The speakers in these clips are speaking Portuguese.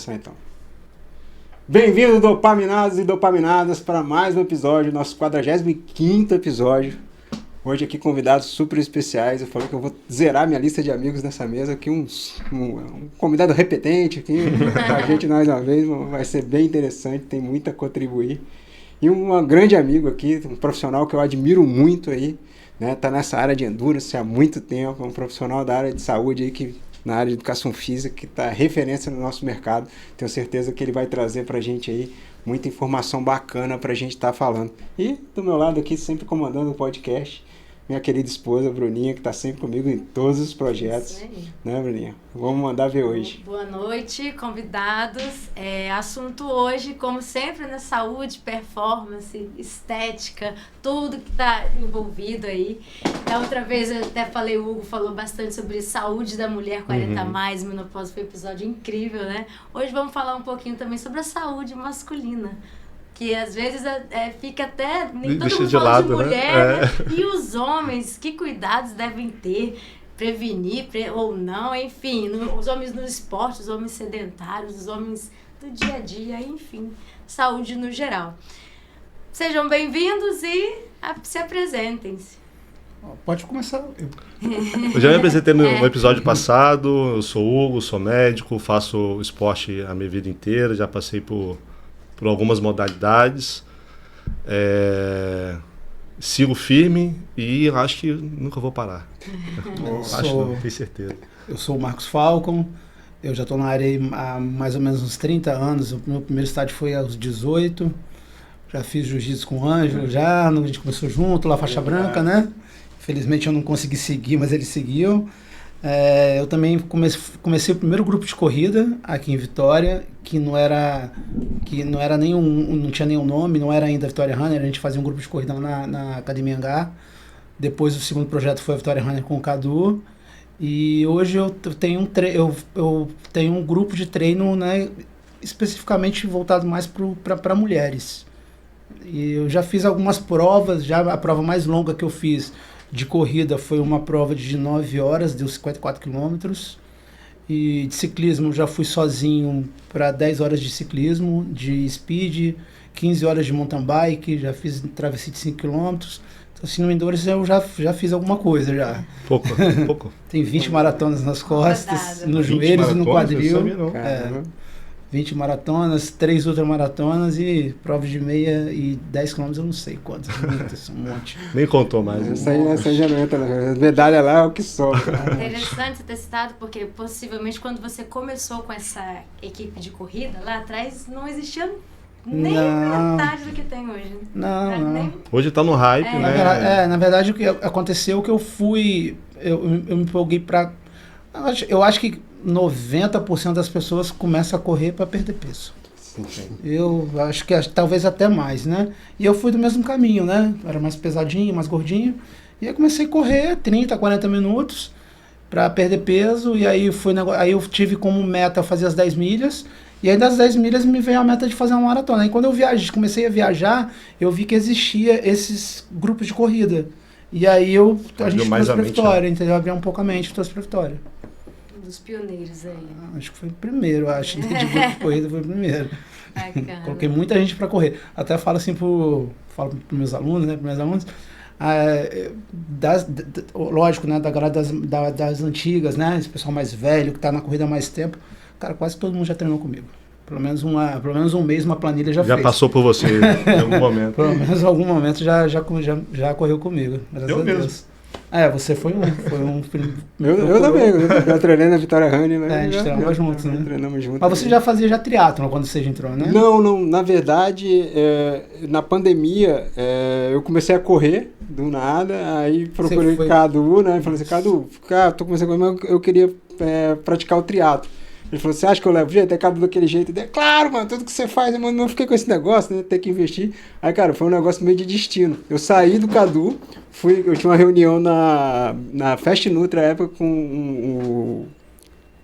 começar então. Bem-vindo, dopaminados e dopaminadas, para mais um episódio, nosso 45º episódio. Hoje aqui convidados super especiais. Eu falei que eu vou zerar minha lista de amigos nessa mesa. Aqui um convidado repetente aqui com a gente mais uma vez. Vai ser bem interessante, tem muito a contribuir. E um grande amigo aqui, um profissional que eu admiro muito aí, né? Tá nessa área de endurance há muito tempo, é um profissional da área de saúde aí que na área de educação física, que está referência no nosso mercado. Tenho certeza que ele vai trazer para a gente aí muita informação bacana para a gente estar falando. E do meu lado aqui, sempre comandando o podcast, minha querida esposa, Bruninha, que está sempre comigo em todos os projetos. Né, Bruninha? Vamos mandar ver hoje. Boa noite, convidados. Assunto hoje, como sempre, né? Saúde, performance, estética, tudo que está envolvido aí. Da outra vez eu até falei, o Hugo falou bastante sobre saúde da mulher 40 mais, menopausa, foi um episódio incrível, né? Hoje vamos falar um pouquinho também sobre a saúde masculina. Que às vezes fica até... Nem todo mundo fala de mulher, né? E os homens, que cuidados devem ter, prevenir ou não, enfim. Os homens no esporte, os homens sedentários, os homens do dia a dia, enfim. Saúde no geral. Sejam bem-vindos e se apresentem-se. Pode começar. Eu já me apresentei no episódio passado. Eu sou Hugo, sou médico, faço esporte a minha vida inteira, já passei por algumas modalidades, sigo firme e acho que nunca vou parar. Não tenho certeza. Eu sou o Marcos Falcon, eu já estou na área há mais ou menos uns 30 anos, o meu primeiro estágio foi aos 18, já fiz jiu-jitsu com o Ângelo, a gente começou junto, lá faixa branca, né? Infelizmente eu não consegui seguir, mas ele seguiu. Eu também comecei o primeiro grupo de corrida aqui em Vitória, que não tinha nenhum nome, não era ainda Vitória Runner, a gente fazia um grupo de corrida lá na Academia Hangar. Depois o segundo projeto foi a Vitória Runner com o Cadu. E hoje eu tenho um grupo de treino, né, especificamente voltado mais para mulheres. E eu já fiz algumas provas, a prova mais longa que eu fiz de corrida foi uma prova de 9 horas, deu 54 quilômetros. E de ciclismo já fui sozinho para 10 horas de ciclismo, de speed, 15 horas de mountain bike, já fiz travessia de 5 quilômetros. Então, assim, no endurance eu já fiz alguma coisa já. Pouco. Tem 20 maratonas nas costas, nos joelhos e no quadril. 20 maratonas, 3 ultramaratonas e provas de meia e 10 km, eu não sei quantas, muitas, um monte. Nem contou mais. Essa aí já não entra, a medalha lá é o que sobra. Interessante você ter citado, porque possivelmente quando você começou com essa equipe de corrida lá atrás, não existia nem metade do que tem hoje. Não. Hoje tá no hype, né? Na verdade, o que aconteceu é que eu me empolguei pra... Eu acho que 90% das pessoas começam a correr para perder peso. Sim. Eu acho que talvez até mais, né? E eu fui do mesmo caminho, né? Era mais pesadinho, mais gordinho. E aí comecei a correr 30, 40 minutos para perder peso. E aí eu tive como meta fazer as 10 milhas. E aí das 10 milhas me veio a meta de fazer uma maratona. E quando eu comecei a viajar, eu vi que existia esses grupos de corrida. E aí a gente trouxe pra Vitória, entendeu? Abri um pouco a mente e trouxe pra Vitória. Dos pioneiros aí. Acho que foi o primeiro, de grupo de corrida foi o primeiro. Bacana. Coloquei muita gente para correr. Até falo assim para meus alunos, né, para meus alunos, lógico, né, das antigas, né, esse pessoal mais velho que tá na corrida há mais tempo, cara, quase todo mundo já treinou comigo. Pelo menos um mês, uma planilha já fez. Já passou por você em algum momento. Pelo menos em algum momento já correu comigo. Eu mesmo. Você foi um filho. Eu também, eu treinei na Vitória Running, né? A gente treinava juntos, né? Treinamos juntos. Mas você já fazia triatlon quando você entrou, né? Não, na verdade, na pandemia, eu comecei a correr do nada, aí procurei o Cadu, né? Falei assim, Cadu, tô começando a correr, mas eu queria praticar o triatlo. Ele falou, você acha que eu levo jeito? É Cadu daquele jeito. Ele, claro, mano, tudo que você faz, mano, não fiquei com esse negócio, né? Ter que investir. Aí, cara, foi um negócio meio de destino. Eu saí do Cadu, eu tinha uma reunião na Fast Nutra na época com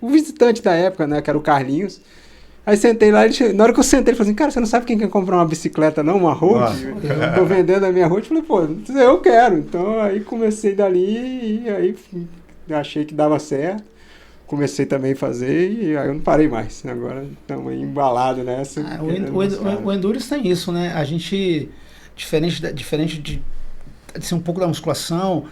o visitante da época, né? Que era o Carlinhos. Aí sentei lá, na hora que eu sentei, ele falou assim, cara, você não sabe quem quer comprar uma bicicleta não, uma road? Eu tô vendendo a minha road. Falei, pô, eu quero. Então, aí comecei dali e aí achei que dava certo. comecei também a fazer e aí eu não parei mais. Agora estamos embalados nessa. O Endurance tem isso, né? A gente, diferente de ser um pouco da musculação,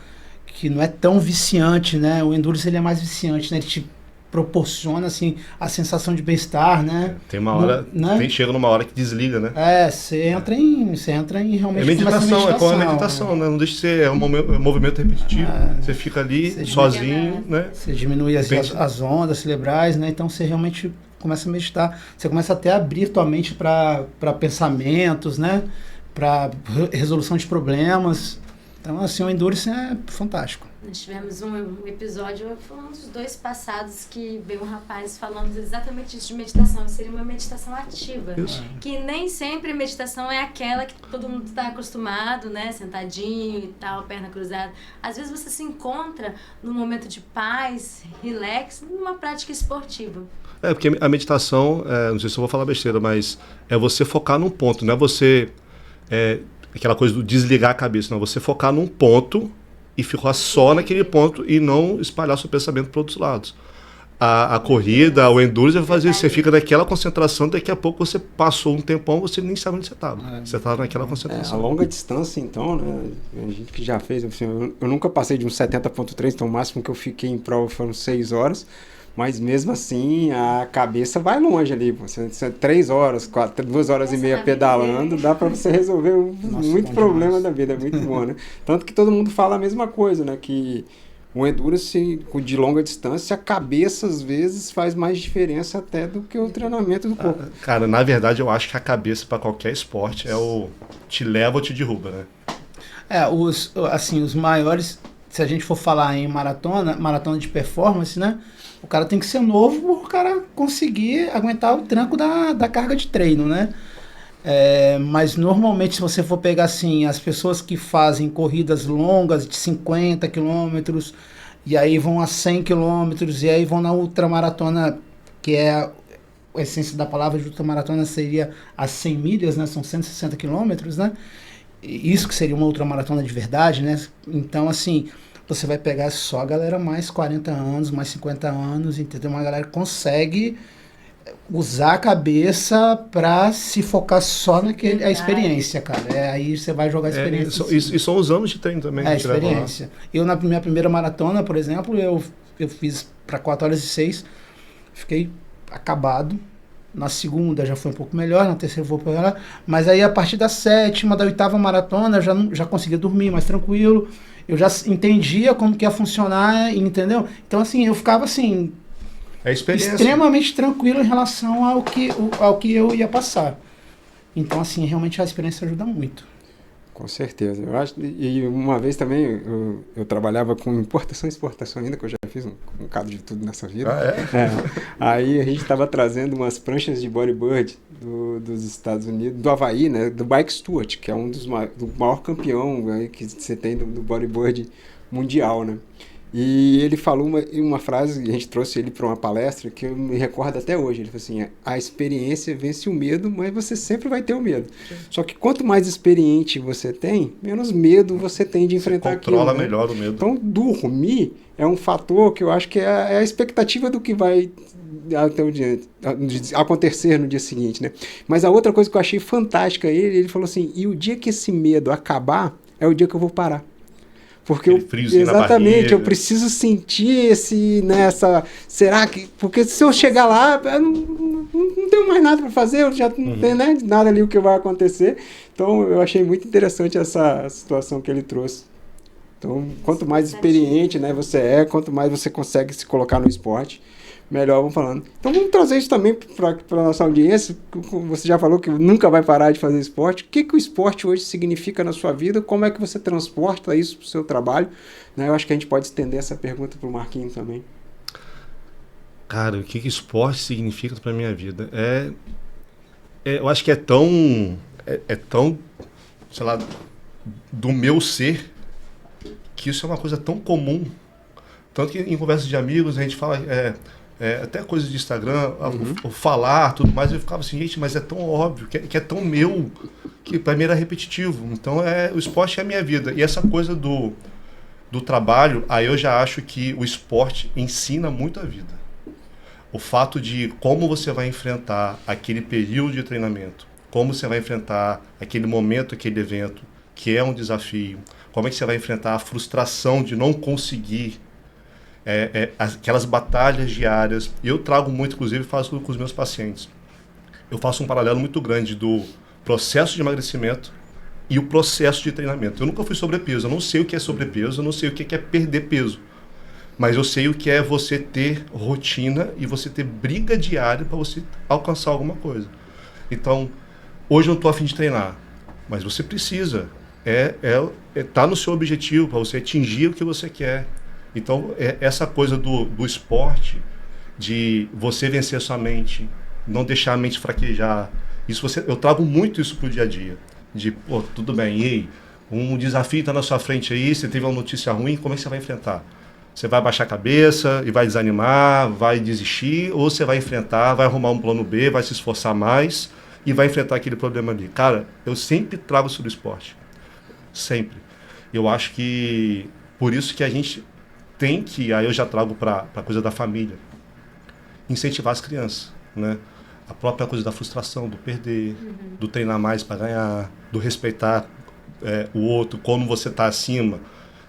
que não é tão viciante, né? O Endurance ele é mais viciante, né? Ele te proporciona, assim, a sensação de bem-estar, né? Tem uma hora, né? Chega numa hora que desliga, né? Você entra em realmente... É meditação, é como a meditação, né? Não deixa de ser, é um movimento repetitivo. Você fica ali sozinho, né? Você diminui as ondas cerebrais, né? Então você realmente começa a meditar. Você começa até a abrir tua mente para pensamentos, né? Para resolução de problemas. Então, assim, o Endurance é fantástico. Nós tivemos um episódio, foi um dos 2 passados, que veio um rapaz falando exatamente isso de meditação. Seria uma meditação ativa. Isso. Que nem sempre a meditação é aquela que todo mundo está acostumado, né? Sentadinho e tal, perna cruzada. Às vezes você se encontra num momento de paz, relax, numa prática esportiva. Porque a meditação, não sei se eu vou falar besteira, mas é você focar num ponto, não é você... aquela coisa do desligar a cabeça, não, você focar num ponto e ficar só naquele ponto e não espalhar seu pensamento para outros lados. A corrida, o endurance vai fazer isso, você fica naquela concentração, daqui a pouco você passou um tempão, você nem sabe onde você estava. Você estava naquela concentração. A longa distância, então, né? A gente que já fez, assim, eu nunca passei de um 70.3, então o máximo que eu fiquei em prova foram 6 horas. Mas mesmo assim, a cabeça vai longe ali. Você 3 horas, 2 horas e meia pedalando, dá para você resolver muito problema da vida. É muito bom, né? Tanto que todo mundo fala a mesma coisa, né? Que o endurance de longa distância, a cabeça às vezes faz mais diferença até do que o treinamento do corpo. Cara, na verdade eu acho que a cabeça para qualquer esporte te leva ou te derruba, né? Os maiores, se a gente for falar em maratona de performance, né? O cara tem que ser novo para o cara conseguir aguentar o tranco da carga de treino, né? Mas normalmente, se você for pegar assim, as pessoas que fazem corridas longas de 50 quilômetros, e aí vão a 100 quilômetros, e aí vão na ultramaratona, que é a essência da palavra de ultramaratona, seria as 100 milhas, né? São 160 quilômetros, né? Isso que seria uma ultramaratona de verdade, né? Então, assim... Você vai pegar só a galera mais 40 anos, mais 50 anos, entendeu? Uma galera que consegue usar a cabeça para se focar só naquele, a experiência, cara. Aí você vai jogar a experiência. E são os anos de treino também. A experiência. Eu, na minha primeira maratona, por exemplo, eu fiz para 4 horas e 6, fiquei acabado. Na segunda já foi um pouco melhor, na terceira foi um pouco melhor. Mas aí, a partir da 7ª, da 8ª maratona, eu já conseguia dormir mais tranquilo. Eu já entendia como que ia funcionar, entendeu? Então, assim, eu ficava, assim, extremamente tranquilo em relação ao que eu ia passar. Então, assim, realmente a experiência ajuda muito. Com certeza. Eu acho, e uma vez também eu trabalhava com importação e exportação ainda, que eu já fiz um bocado de tudo nessa vida. Aí a gente estava trazendo umas pranchas de bodyboard dos Estados Unidos, do Havaí, né, do Mike Stewart, que é do maior campeão aí que você tem do bodyboard mundial, né? E ele falou uma frase, a gente trouxe ele para uma palestra, que eu me recordo até hoje. Ele falou assim, a experiência vence o medo, mas você sempre vai ter o medo. Só que quanto mais experiente você tem, menos medo você tem de enfrentar aquilo. Controla melhor o medo. Então, dormir é um fator que eu acho que é a expectativa do que vai acontecer no dia seguinte, né? Mas a outra coisa que eu achei fantástica, ele falou assim, e o dia que esse medo acabar, é o dia que eu vou parar. Porque exatamente, eu preciso sentir será que... Porque se eu chegar lá, eu não tenho mais nada para fazer, eu já não tenho nada ali o que vai acontecer. Então, eu achei muito interessante essa situação que ele trouxe. Então, quanto mais experiente, né, você quanto mais você consegue se colocar no esporte, melhor vamos falando. Então vamos trazer isso também para a nossa audiência. Você já falou que nunca vai parar de fazer esporte. O que o esporte hoje significa na sua vida? Como é que você transporta isso para o seu trabalho? Né? Eu acho que a gente pode estender essa pergunta para o Marquinhos também. Cara, o que esporte significa para a minha vida? Eu acho que é tão, sei lá, do meu ser, que isso é uma coisa tão comum. Tanto que em conversas de amigos a gente fala... até coisa de Instagram, o falar, tudo mais, eu ficava assim, gente, mas é tão óbvio, que é tão meu, que para mim era repetitivo. Então, o esporte é a minha vida. E essa coisa do trabalho, aí eu já acho que o esporte ensina muito a vida. O fato de como você vai enfrentar aquele período de treinamento, como você vai enfrentar aquele momento, aquele evento, que é um desafio, como é que você vai enfrentar a frustração de não conseguir aquelas batalhas diárias. Eu trago muito, inclusive, faço com os meus pacientes. Eu faço um paralelo muito grande do processo de emagrecimento e o processo de treinamento. Eu nunca fui sobrepeso, eu não sei o que é sobrepeso, eu não sei o que é perder peso. Mas eu sei o que é você ter rotina e você ter briga diária para você alcançar alguma coisa. Então, hoje eu não estou a fim de treinar, mas você precisa. Tá no seu objetivo, para você atingir o que você quer. Então, essa coisa do esporte, de você vencer sua mente, não deixar a mente fraquejar, eu trago muito isso para o dia a dia. De, pô, tudo bem, e aí? Um desafio está na sua frente aí, você teve uma notícia ruim, como é que você vai enfrentar? Você vai baixar a cabeça e vai desanimar, vai desistir, ou você vai enfrentar, vai arrumar um plano B, vai se esforçar mais e vai enfrentar aquele problema ali. Cara, eu sempre trago sobre o esporte. Sempre. Eu acho que por isso que a gente tem que, aí eu já trago para a coisa da família, incentivar as crianças, né? A própria coisa da frustração, do perder, do treinar mais para ganhar, do respeitar o outro, quando você está acima.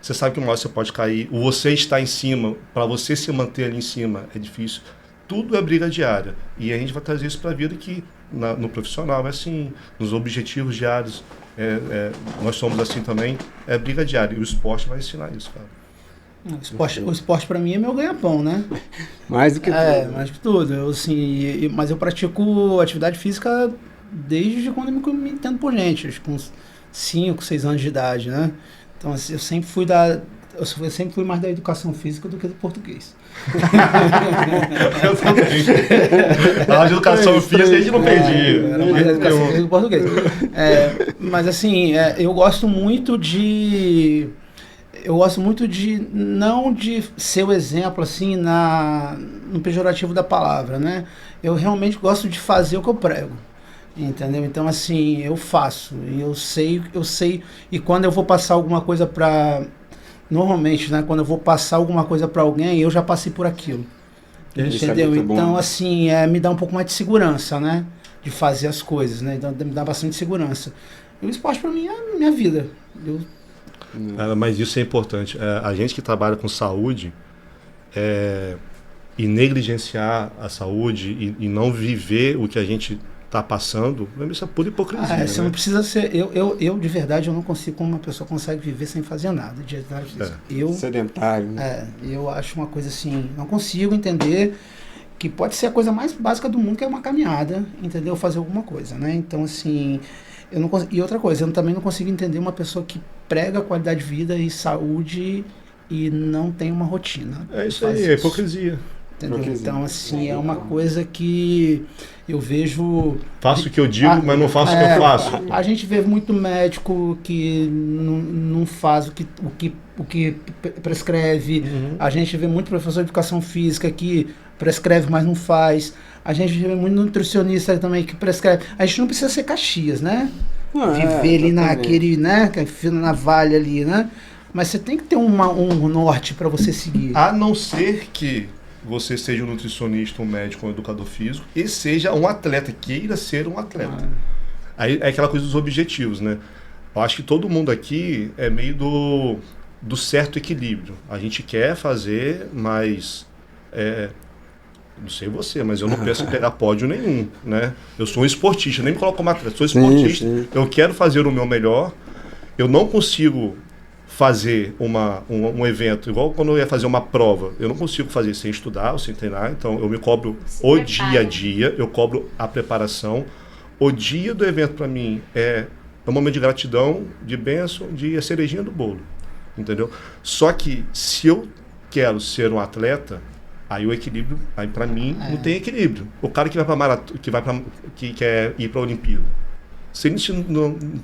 Você sabe que uma hora você pode cair, o você está em cima, para você se manter ali em cima é difícil. Tudo é briga diária. E a gente vai trazer isso para a vida que no profissional é assim, nos objetivos diários, nós somos assim também, é briga diária. E o esporte vai ensinar isso, cara. O esporte para mim é meu ganha-pão, né? Mais do que tudo. Mais do que tudo. Mas eu pratico atividade física desde quando eu me entendo por gente, acho que com 5, 6 anos de idade, né? Então, assim, eu sempre fui mais da educação física do que do português. Eu também. A educação física a gente não perdia. Era mais da educação física do português. Mas assim, eu gosto muito de não de ser o exemplo assim no pejorativo da palavra, né? Eu realmente gosto de fazer o que eu prego. Entendeu? Então, assim, eu faço, eu sei, e quando eu vou passar alguma coisa normalmente, né, quando eu vou passar alguma coisa para alguém, eu já passei por aquilo, entendeu? Então, assim, me dá um pouco mais de segurança, né, de fazer as coisas, né, então me dá bastante segurança. E o esporte para mim é minha vida. Mas isso é importante. A gente que trabalha com saúde, e negligenciar a saúde e não viver o que a gente está passando, isso é pura hipocrisia. Você não precisa ser. Eu de verdade, eu não consigo como uma pessoa consegue viver sem fazer nada. De verdade, sedentário. Né? Eu acho uma coisa assim, não consigo entender que pode ser a coisa mais básica do mundo, que é uma caminhada, entendeu? Fazer alguma coisa, né? Então, assim, eu não consigo. E outra coisa, eu também não consigo entender uma pessoa que prega qualidade de vida e saúde e não tem uma rotina. É isso aí, é hipocrisia. Entendeu? Então, assim, é uma coisa que eu vejo... Faço o que eu digo, mas não faço o que eu faço. A gente vê muito médico que não faz o que prescreve. A gente vê muito professor de educação física que prescreve, mas não faz. A gente vê muito nutricionista também que prescreve. A gente não precisa ser Caxias, né? Viver ali naquele, né? Na valha ali, né? Mas você tem que ter um norte para você seguir. A não ser que você seja um nutricionista, um médico, um educador físico e seja um atleta, queira ser um atleta. Aí é aquela coisa dos objetivos, né? Eu acho que todo mundo aqui é meio do certo equilíbrio. A gente quer fazer, mas não sei você, mas eu não penso em pegar pódio nenhum, né? Eu sou um esportista, nem me coloco como atleta, sou esportista. Sim. Eu quero fazer o meu melhor. Eu não consigo fazer um evento, igual quando eu ia fazer uma prova, eu não consigo fazer sem estudar ou sem treinar, então eu me cobro dia a dia, eu cobro a preparação. O dia do evento para mim é um momento de gratidão, de bênção, de a cerejinha do bolo, entendeu? Só que se eu quero ser um atleta, aí o equilíbrio, aí para mim não tem equilíbrio. O cara que vai para maratona, que quer ir para a Olimpíada, se ele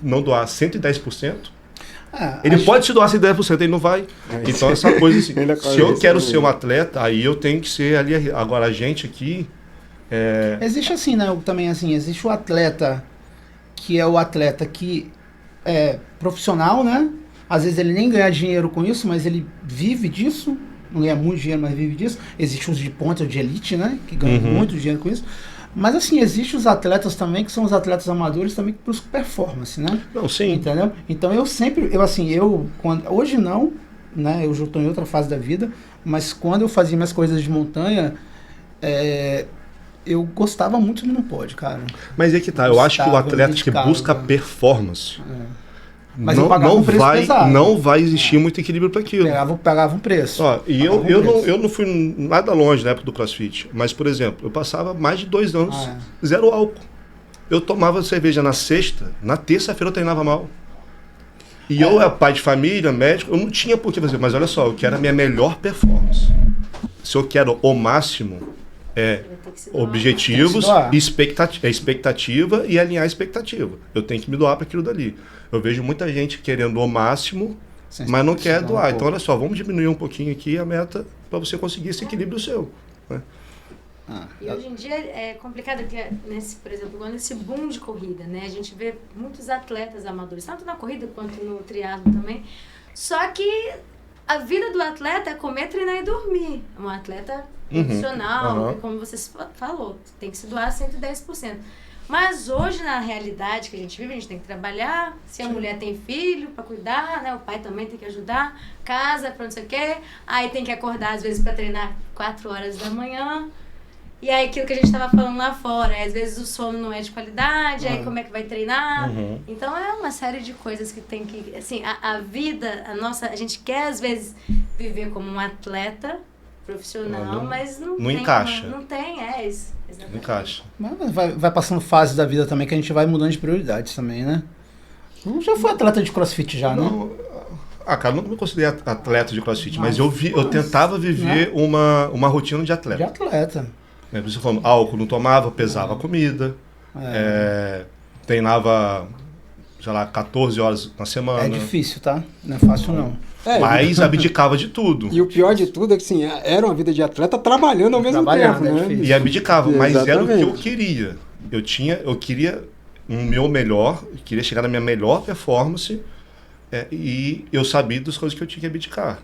não doar 110%, ele pode te doar 110%, ele não vai. Então essa coisa assim, se eu quero ser um atleta, aí eu tenho que ser ali. Agora a gente aqui... Existe assim, né? Também assim, existe o atleta que é o atleta que é profissional, né? Às vezes ele nem ganha dinheiro com isso, mas ele vive disso, não ganha muito dinheiro, mas vive disso. Existe os de ponta, de elite, né? Que ganham muito dinheiro com isso. Mas assim, existem os atletas também, que são os atletas amadores também que buscam performance, né? Não, sim. Entendeu? Então hoje não, né? Eu já estou em outra fase da vida, mas quando eu fazia minhas coisas de montanha, eu gostava muito do não pode, cara. Mas é que tá, eu acho que o atleta que busca performance... Mas eu pagava um preço pesado. Não vai existir muito equilíbrio para aquilo. Pagava um preço. Ó, e eu não fui nada longe na época do CrossFit. Mas, por exemplo, eu passava mais de 2 anos zero álcool. Eu tomava cerveja na sexta, na terça-feira eu treinava mal. E eu era pai de família, médico, eu não tinha por que fazer. Mas olha só, eu quero a minha melhor performance. Se eu quero o máximo, objetivos, expectativa e alinhar a expectativa. Eu tenho que me doar para aquilo dali. Eu vejo muita gente querendo o máximo, mas não quer doar. Então, olha só, vamos diminuir um pouquinho aqui a meta para você conseguir esse equilíbrio seu. Né? E hoje em dia é complicado, porque por exemplo, nesse boom de corrida, né? A gente vê muitos atletas amadores, tanto na corrida quanto no triatlo também. Só que a vida do atleta é comer, treinar e dormir. É um atleta profissional, como você falou, tem que se doar 110%. Mas hoje, na realidade que a gente vive, a gente tem que trabalhar. Se a mulher tem filho para cuidar, né? O pai também tem que ajudar. Casa, para não sei o quê. Aí tem que acordar, às vezes, para treinar 4 horas da manhã. E aí, aquilo que a gente estava falando lá fora. Às vezes, o sono não é de qualidade. Aí, como é que vai treinar? Então, é uma série de coisas que tem que... Assim, a vida, a gente quer, às vezes, viver como um atleta profissional, mas não tem, encaixa. Não tem, isso. Exatamente. Não encaixa. Mas vai passando fases da vida também que a gente vai mudando de prioridades também, né? Eu já fui atleta de CrossFit já, né? Cara, eu não me considerei atleta de CrossFit, mas eu tentava viver uma rotina de atleta. De atleta. Você falando, álcool não tomava, pesava a comida, treinava, sei lá, 14 horas na semana. É difícil, tá? Não é fácil, não. Mas abdicava de tudo. E o pior de tudo é que, assim, era uma vida de atleta trabalhando ao mesmo tempo, né? E abdicava, mas era o que eu queria. Eu queria o meu melhor, queria chegar na minha melhor performance, e eu sabia das coisas que eu tinha que abdicar.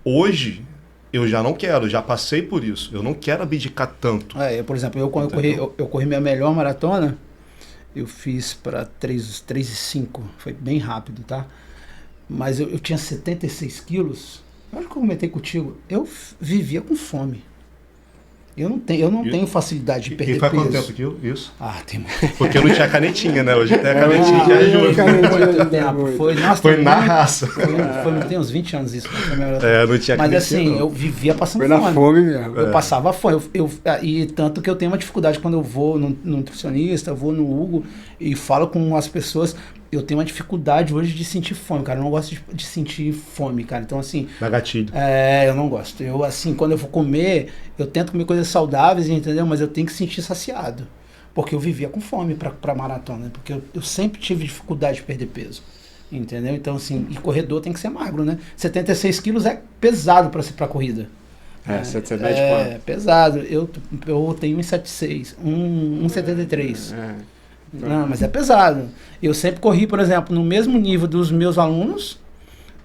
Hoje, eu já não quero, já passei por isso. Eu não quero abdicar tanto. Por exemplo, quando eu corri minha melhor maratona, eu fiz para 3:05, foi bem rápido, tá? Mas eu tinha 76 quilos. Eu acho que eu comentei contigo. Eu vivia com fome. Eu não tenho facilidade de perder peso. E faz quanto tempo aquilo? Isso? Tem Porque eu não tinha canetinha, né? Hoje tem a canetinha que ajuda. Foi na raça. Tem uns 20 anos isso. Não tinha canetinha. Mas assim, eu vivia passando fome. Foi na fome mesmo. Eu passava fome. E tanto que eu tenho uma dificuldade quando eu vou no nutricionista, eu vou no Hugo e falo com as pessoas. Eu tenho uma dificuldade hoje de sentir fome, cara. Eu não gosto de sentir fome, cara. Então, assim... Dá gatilho. Eu não gosto. Eu, assim, quando eu vou comer, eu tento comer coisas saudáveis, entendeu? Mas eu tenho que sentir saciado. Porque eu vivia com fome pra maratona. Porque eu sempre tive dificuldade de perder peso. Entendeu? Então, assim, e corredor tem que ser magro, né? 76 quilos é pesado pra corrida. Você mede quanto? É pesado. Eu tenho 1,76, 1,73. Não, mas é pesado. Eu sempre corri, por exemplo, no mesmo nível dos meus alunos,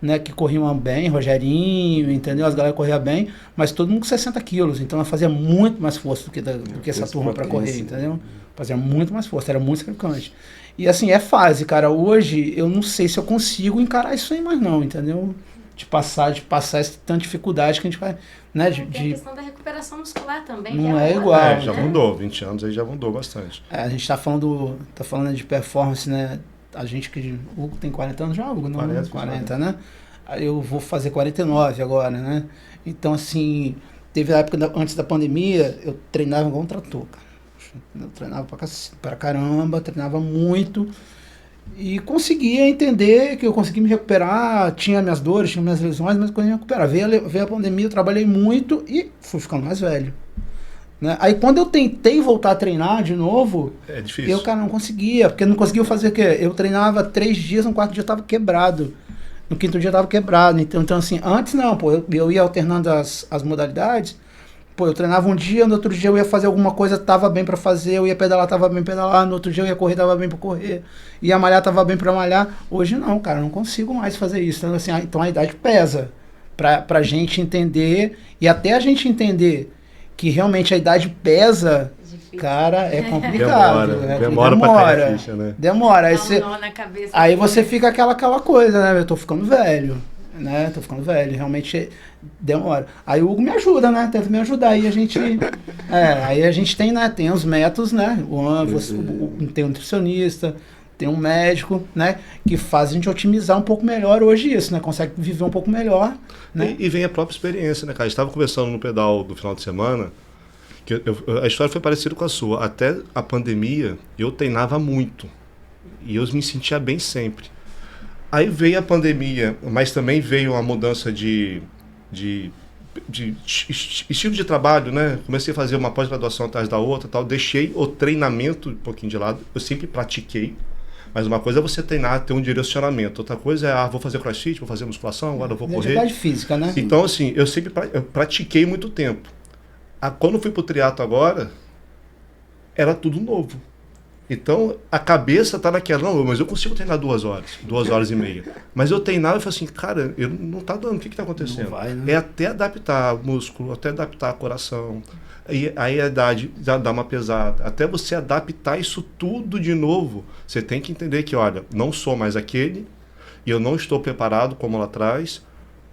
né, que corriam bem, Rogerinho, entendeu? As galera corriam bem, mas todo mundo com 60 quilos. Então eu fazia muito mais força do que essa turma para correr, entendeu? Fazia muito mais força, era muito sacrificante. E assim, é fase, cara. Hoje eu não sei se eu consigo encarar isso aí mais não, entendeu? De passar essa tanta dificuldade que a gente vai... Né, tem a questão da recuperação muscular também. Não é igual. Já mudou, 20 anos aí já mudou bastante. A gente tá falando de performance, né? A gente que... O Hugo tem 40 anos já, Hugo? Não, 40, né? Aí eu vou fazer 49 agora, né? Então, assim, teve a época antes da pandemia, eu treinava igual um trator, cara. Eu treinava pra caramba, treinava muito. E conseguia entender que eu consegui me recuperar, tinha minhas dores, tinha minhas lesões, mas consegui me recuperar. Veio a pandemia, eu trabalhei muito e fui ficando mais velho. Né? Aí quando eu tentei voltar a treinar de novo, difícil. Eu, cara, não conseguia, porque não conseguia fazer o quê? Eu treinava 3 dias, no 4º dia eu tava quebrado. No 5º dia eu tava quebrado. Então assim, antes não, eu ia alternando as modalidades. Eu treinava um dia, no outro dia eu ia fazer alguma coisa, tava bem pra fazer, eu ia pedalar, tava bem pra pedalar, no outro dia eu ia correr, tava bem pra correr, ia malhar, tava bem pra malhar. Hoje não, cara, eu não consigo mais fazer isso. Então, assim, então a idade pesa, pra gente entender, e até a gente entender que realmente a idade pesa, Difícil. cara, é complicado. Demora pra cair a ficha, né? Demora. Aí, Dá um você, nó na cabeça. aí você fica aquela coisa, né? Eu tô ficando velho, né? Tô ficando velho, realmente demora. Aí o Hugo me ajuda, né? Tenta me ajudar. Aí a gente, aí a gente tem, né? Tem os métodos, né? Tem um nutricionista, tem um médico, né? Que faz a gente otimizar um pouco melhor hoje isso, né? Consegue viver um pouco melhor, né? E vem a própria experiência, né, cara? A gente estava conversando no pedal do final de semana, que a história foi parecida com a sua. Até a pandemia, eu treinava muito. E eu me sentia bem sempre. Aí veio a pandemia, mas também veio a mudança de estilo de trabalho, né? Comecei a fazer uma pós-graduação atrás da outra, tal. Deixei o treinamento um pouquinho de lado. Eu sempre pratiquei. Mas uma coisa é você treinar, ter um direcionamento. Outra coisa é, vou fazer crossfit, vou fazer musculação, agora eu vou correr. Atividade física, né? Então, assim, eu sempre pratiquei muito tempo. Quando eu fui pro triatlo agora, era tudo novo. Então, a cabeça tá naquela, não, mas eu consigo treinar 2 horas e meia. Mas eu treinava e falei assim, cara, não tá dando, o que tá acontecendo? Não vai, né? É até adaptar o músculo, até adaptar o coração. Aí a idade já dá uma pesada. Até você adaptar isso tudo de novo, você tem que entender que, olha, não sou mais aquele, e eu não estou preparado como lá atrás.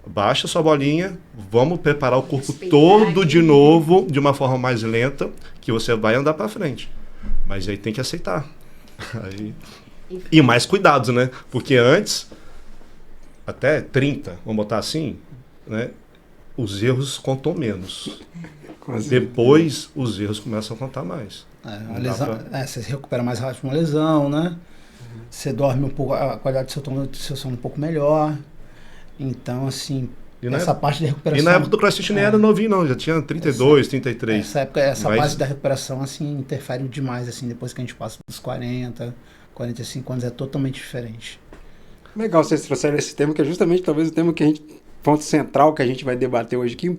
Baixa sua bolinha, vamos preparar o corpo todo de novo, de uma forma mais lenta, que você vai andar para frente. Mas aí tem que aceitar. E mais cuidados, né? Porque antes, até 30, vamos botar assim, né? Os erros contam menos. Depois, os erros começam a contar mais. Você se recupera mais rápido de uma lesão, né? Você dorme um pouco, a qualidade do seu sono um pouco melhor. Então, assim, essa parte da recuperação... E na época do CrossFit nem era novinho, não. Já tinha 32, 33. Essa parte da recuperação, assim, interfere demais, assim, depois que a gente passa dos 40, 45 anos, é totalmente diferente. Legal vocês trouxeram esse tema, que é justamente talvez o tema que a gente... ponto central que a gente vai debater hoje aqui.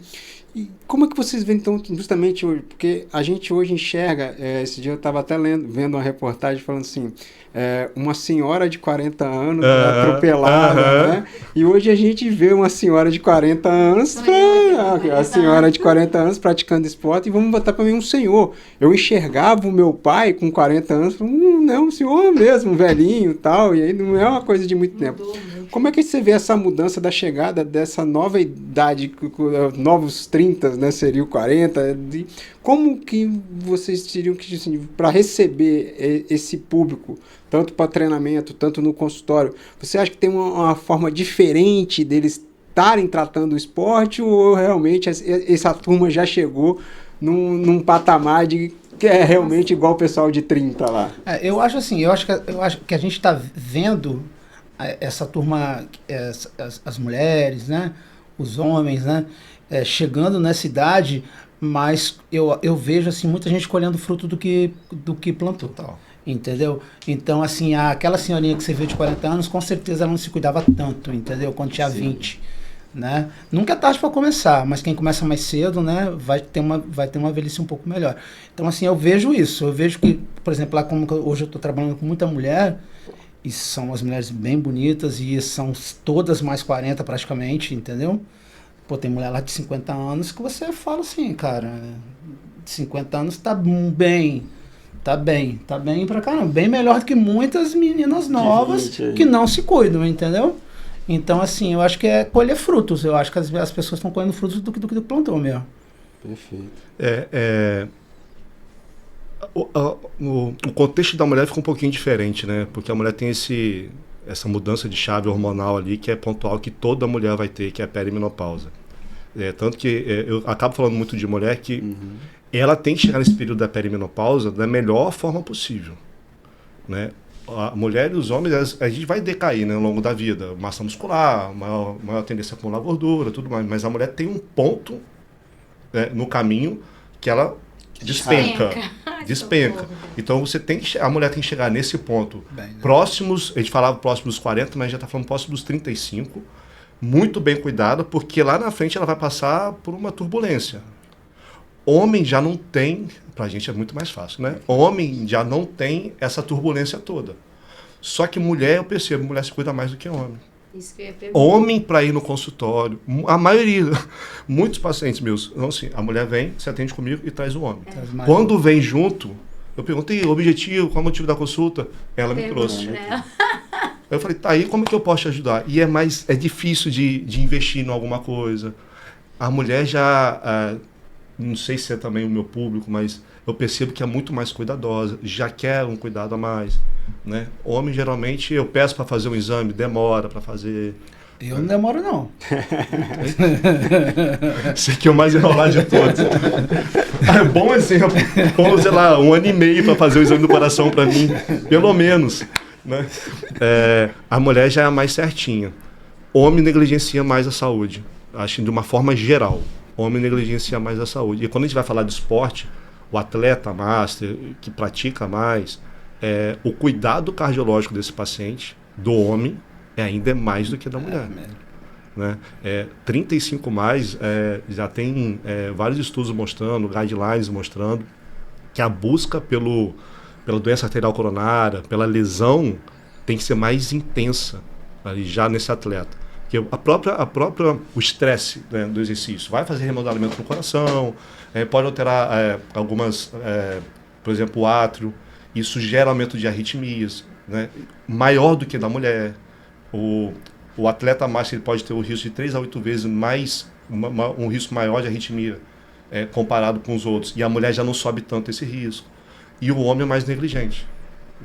E como é que vocês veem, então, justamente hoje? Porque a gente hoje enxerga, esse dia eu estava até vendo uma reportagem falando assim, uma senhora de 40 anos atropelada, né? E hoje a gente vê uma senhora de 40 anos, a senhora de 40 anos praticando esporte, e vamos botar para mim um senhor. Eu enxergava o meu pai com 40 anos, não, um senhor mesmo, um velhinho e tal, e aí não é uma coisa de muito tempo. Como é que você vê essa mudança da chegada dessa nova idade, novos 30, né, seria o 40, como que vocês teriam que, assim, para receber esse público, tanto para treinamento, tanto no consultório, você acha que tem uma forma diferente deles estarem tratando o esporte, ou realmente essa turma já chegou num patamar de que é realmente igual o pessoal de 30 lá? Eu acho assim, eu acho que a gente está vendo essa turma, as mulheres, né, os homens, né, chegando nessa idade, mas eu vejo assim muita gente colhendo fruto do que plantou. Total. Entendeu? Então, assim, aquela senhorinha que você viu de 40 anos, com certeza ela não se cuidava tanto, entendeu? Quando tinha 20, né? Nunca é tarde para começar, mas quem começa mais cedo, né, vai ter uma velhice um pouco melhor. Então, assim, eu vejo isso. Eu vejo que, por exemplo, lá como hoje eu estou trabalhando com muita mulher, e são as mulheres bem bonitas, e são todas mais 40 praticamente, entendeu? Pô, tem mulher lá de 50 anos que você fala assim, cara, 50 anos tá bem pra caramba, bem melhor do que muitas meninas novas que não se cuidam, entendeu? Então, assim, eu acho que é colher frutos, eu acho que as pessoas estão colhendo frutos do que plantou mesmo. Perfeito. O contexto da mulher fica um pouquinho diferente, né? Porque a mulher tem essa mudança de chave hormonal ali, que é pontual, que toda mulher vai ter, que é a perimenopausa. Tanto que eu acabo falando muito de mulher que ela tem que chegar nesse período da perimenopausa da melhor forma possível, né? A mulher e os homens, a gente vai decair, né, ao longo da vida. Massa muscular, maior tendência a acumular gordura, tudo mais. Mas a mulher tem um ponto, né, no caminho que ela despenca. Então a mulher tem que chegar nesse ponto. Próximos, a gente falava próximos dos 40, mas já está falando próximos dos 35. Muito bem cuidado, porque lá na frente ela vai passar por uma turbulência. Homem já não tem, pra gente é muito mais fácil, né? Homem já não tem essa turbulência toda. Só que mulher, eu percebo, mulher se cuida mais do que homem. Isso que eu ia perguntar. Homem para ir no consultório, a maioria, muitos pacientes meus, não, assim, a mulher vem, se atende comigo e traz o homem. Quando vem junto, eu perguntei o objetivo, qual é o motivo da consulta, ela me trouxe. Eu falei, tá aí, como é que eu posso te ajudar? E é difícil de investir em alguma coisa. A mulher já, não sei se é também o meu público, mas eu percebo que é muito mais cuidadosa, já quer um cuidado a mais, né? Homem, geralmente, eu peço para fazer um exame, demora para fazer. Eu não demoro, não. Esse aqui é o mais enrolado de todos. Bom exemplo. Vamos, sei lá, 1 ano e meio para fazer o exame do coração para mim, pelo menos. Né? A mulher já é a mais certinha. Homem negligencia mais a saúde. Acho que de uma forma geral. Homem negligencia mais a saúde. E quando a gente vai falar de esporte, o atleta master, que pratica mais, o cuidado cardiológico desse paciente, do homem, ainda é mais do que da mulher. Né? 35 mais, já tem vários estudos mostrando, guidelines mostrando, que a busca pela doença arterial coronária, pela lesão, tem que ser mais intensa ali, já nesse atleta. Porque o estresse, né, do exercício vai fazer remodelamento no coração, pode alterar algumas, por exemplo, o átrio, isso gera aumento de arritmias, né, maior do que da mulher. O atleta master ele pode ter o risco de 3 a 8 vezes mais, um risco maior de arritmia comparado com os outros. E a mulher já não sobe tanto esse risco. E o homem é mais negligente.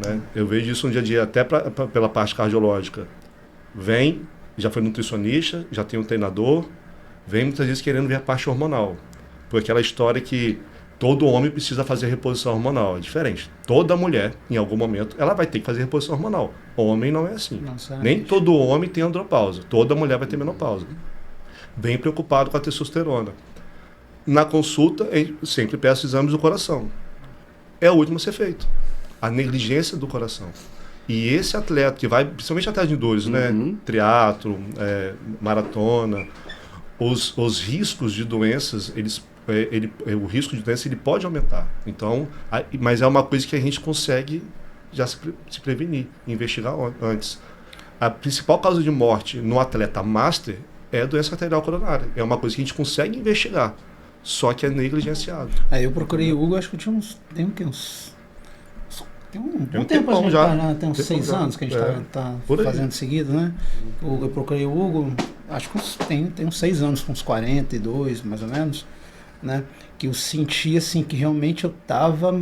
Né? Eu vejo isso no dia a dia, até pela parte cardiológica. Vem, já foi nutricionista, já tem um treinador, vem muitas vezes querendo ver a parte hormonal. Por aquela história que todo homem precisa fazer reposição hormonal. É diferente. Toda mulher, em algum momento, ela vai ter que fazer reposição hormonal. Homem não é assim. Nem todo homem tem andropausa. Toda mulher vai ter menopausa. Bem preocupado com a testosterona. Na consulta, eu sempre peço exames do coração. É o último a ser feito. A negligência do coração. E esse atleta que vai, principalmente atrás de dores, né? Triatlo, maratona, os riscos de doenças, o risco de doença ele pode aumentar. Então, mas é uma coisa que a gente consegue já se prevenir, investigar antes. A principal causa de morte no atleta master é a doença arterial coronária. É uma coisa que a gente consegue investigar, só que é negligenciado. Eu procurei o Hugo, acho que tinha tem um tempo tempão já. Tem uns 6 anos que a gente tá fazendo seguido, né? Eu procurei o Hugo, acho que tem uns 6 anos, uns 42, mais ou menos, né? Que eu senti, assim, que realmente eu tava...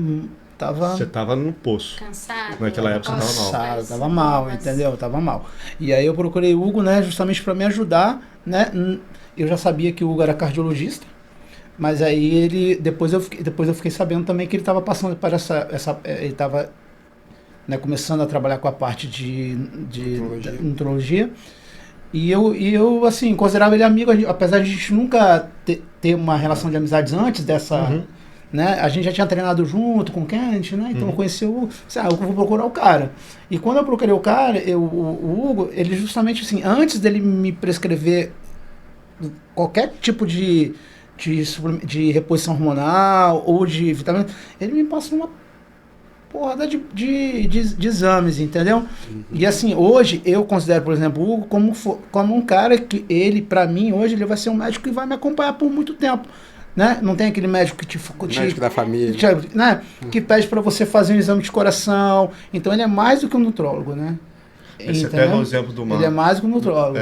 Você tava no poço. Cansado. Naquela época você tava mal. Tava mal, entendeu? Tava mal. E aí eu procurei o Hugo, né, justamente para me ajudar, né? Eu já sabia que o Hugo era cardiologista, mas aí depois eu fiquei sabendo também que ele estava passando por ele estava, né, começando a trabalhar com a parte de nutrologia. E eu assim, considerava ele amigo, apesar de a gente nunca ter uma relação de amizades antes dessa... Né? A gente já tinha treinado junto com o Kent, né? Então eu conheci eu vou procurar o cara. E quando eu procurei o cara, o Hugo, ele justamente assim, antes dele me prescrever qualquer tipo de reposição hormonal ou de vitamina, ele me passou uma porrada de exames, entendeu? E assim, hoje eu considero, por exemplo, o Hugo como um cara que ele, pra mim, hoje ele vai ser um médico que vai me acompanhar por muito tempo. Né? Não tem aquele médico que médico da família, né? Que pede para você fazer um exame de coração. Então ele é mais do que um nutrólogo, né? Você pega o exemplo do Marco. Ele é mais do que um nutrólogo.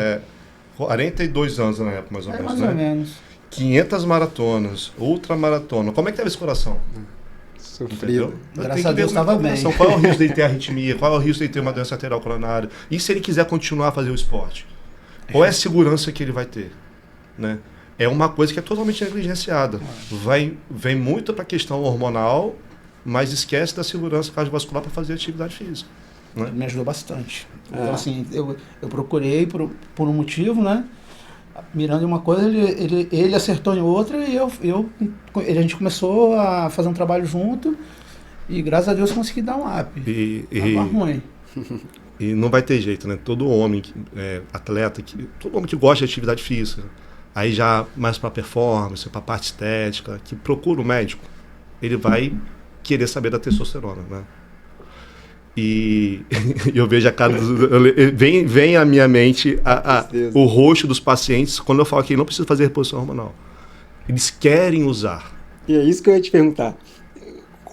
42 anos na época, mais ou menos. Mais ou menos. 500 maratonas, ultramaratona. Como é que teve esse coração? Sofrido. Graças a Deus estava bem. Qual é o risco de ter arritmia? Qual é o risco de ter uma doença arterial coronária? E se ele quiser continuar a fazer o esporte? Qual é a segurança que ele vai ter? Né? É uma coisa que é totalmente negligenciada. Vem muito para a questão hormonal, mas esquece da segurança cardiovascular para fazer atividade física. Né? Me ajudou bastante. Então, assim, eu procurei por um motivo, né? Mirando em uma coisa, ele acertou em outra e a gente começou a fazer um trabalho junto e, graças a Deus, consegui dar um up. Tava ruim. E não vai ter jeito, né? Todo homem, atleta, todo homem que gosta de atividade física, aí já mais para performance, para parte estética, que procura o médico, ele vai querer saber da testosterona, né? E eu vejo a cara vem à minha mente o rosto dos pacientes quando eu falo que não precisa fazer reposição hormonal. Eles querem usar. E é isso que eu ia te perguntar.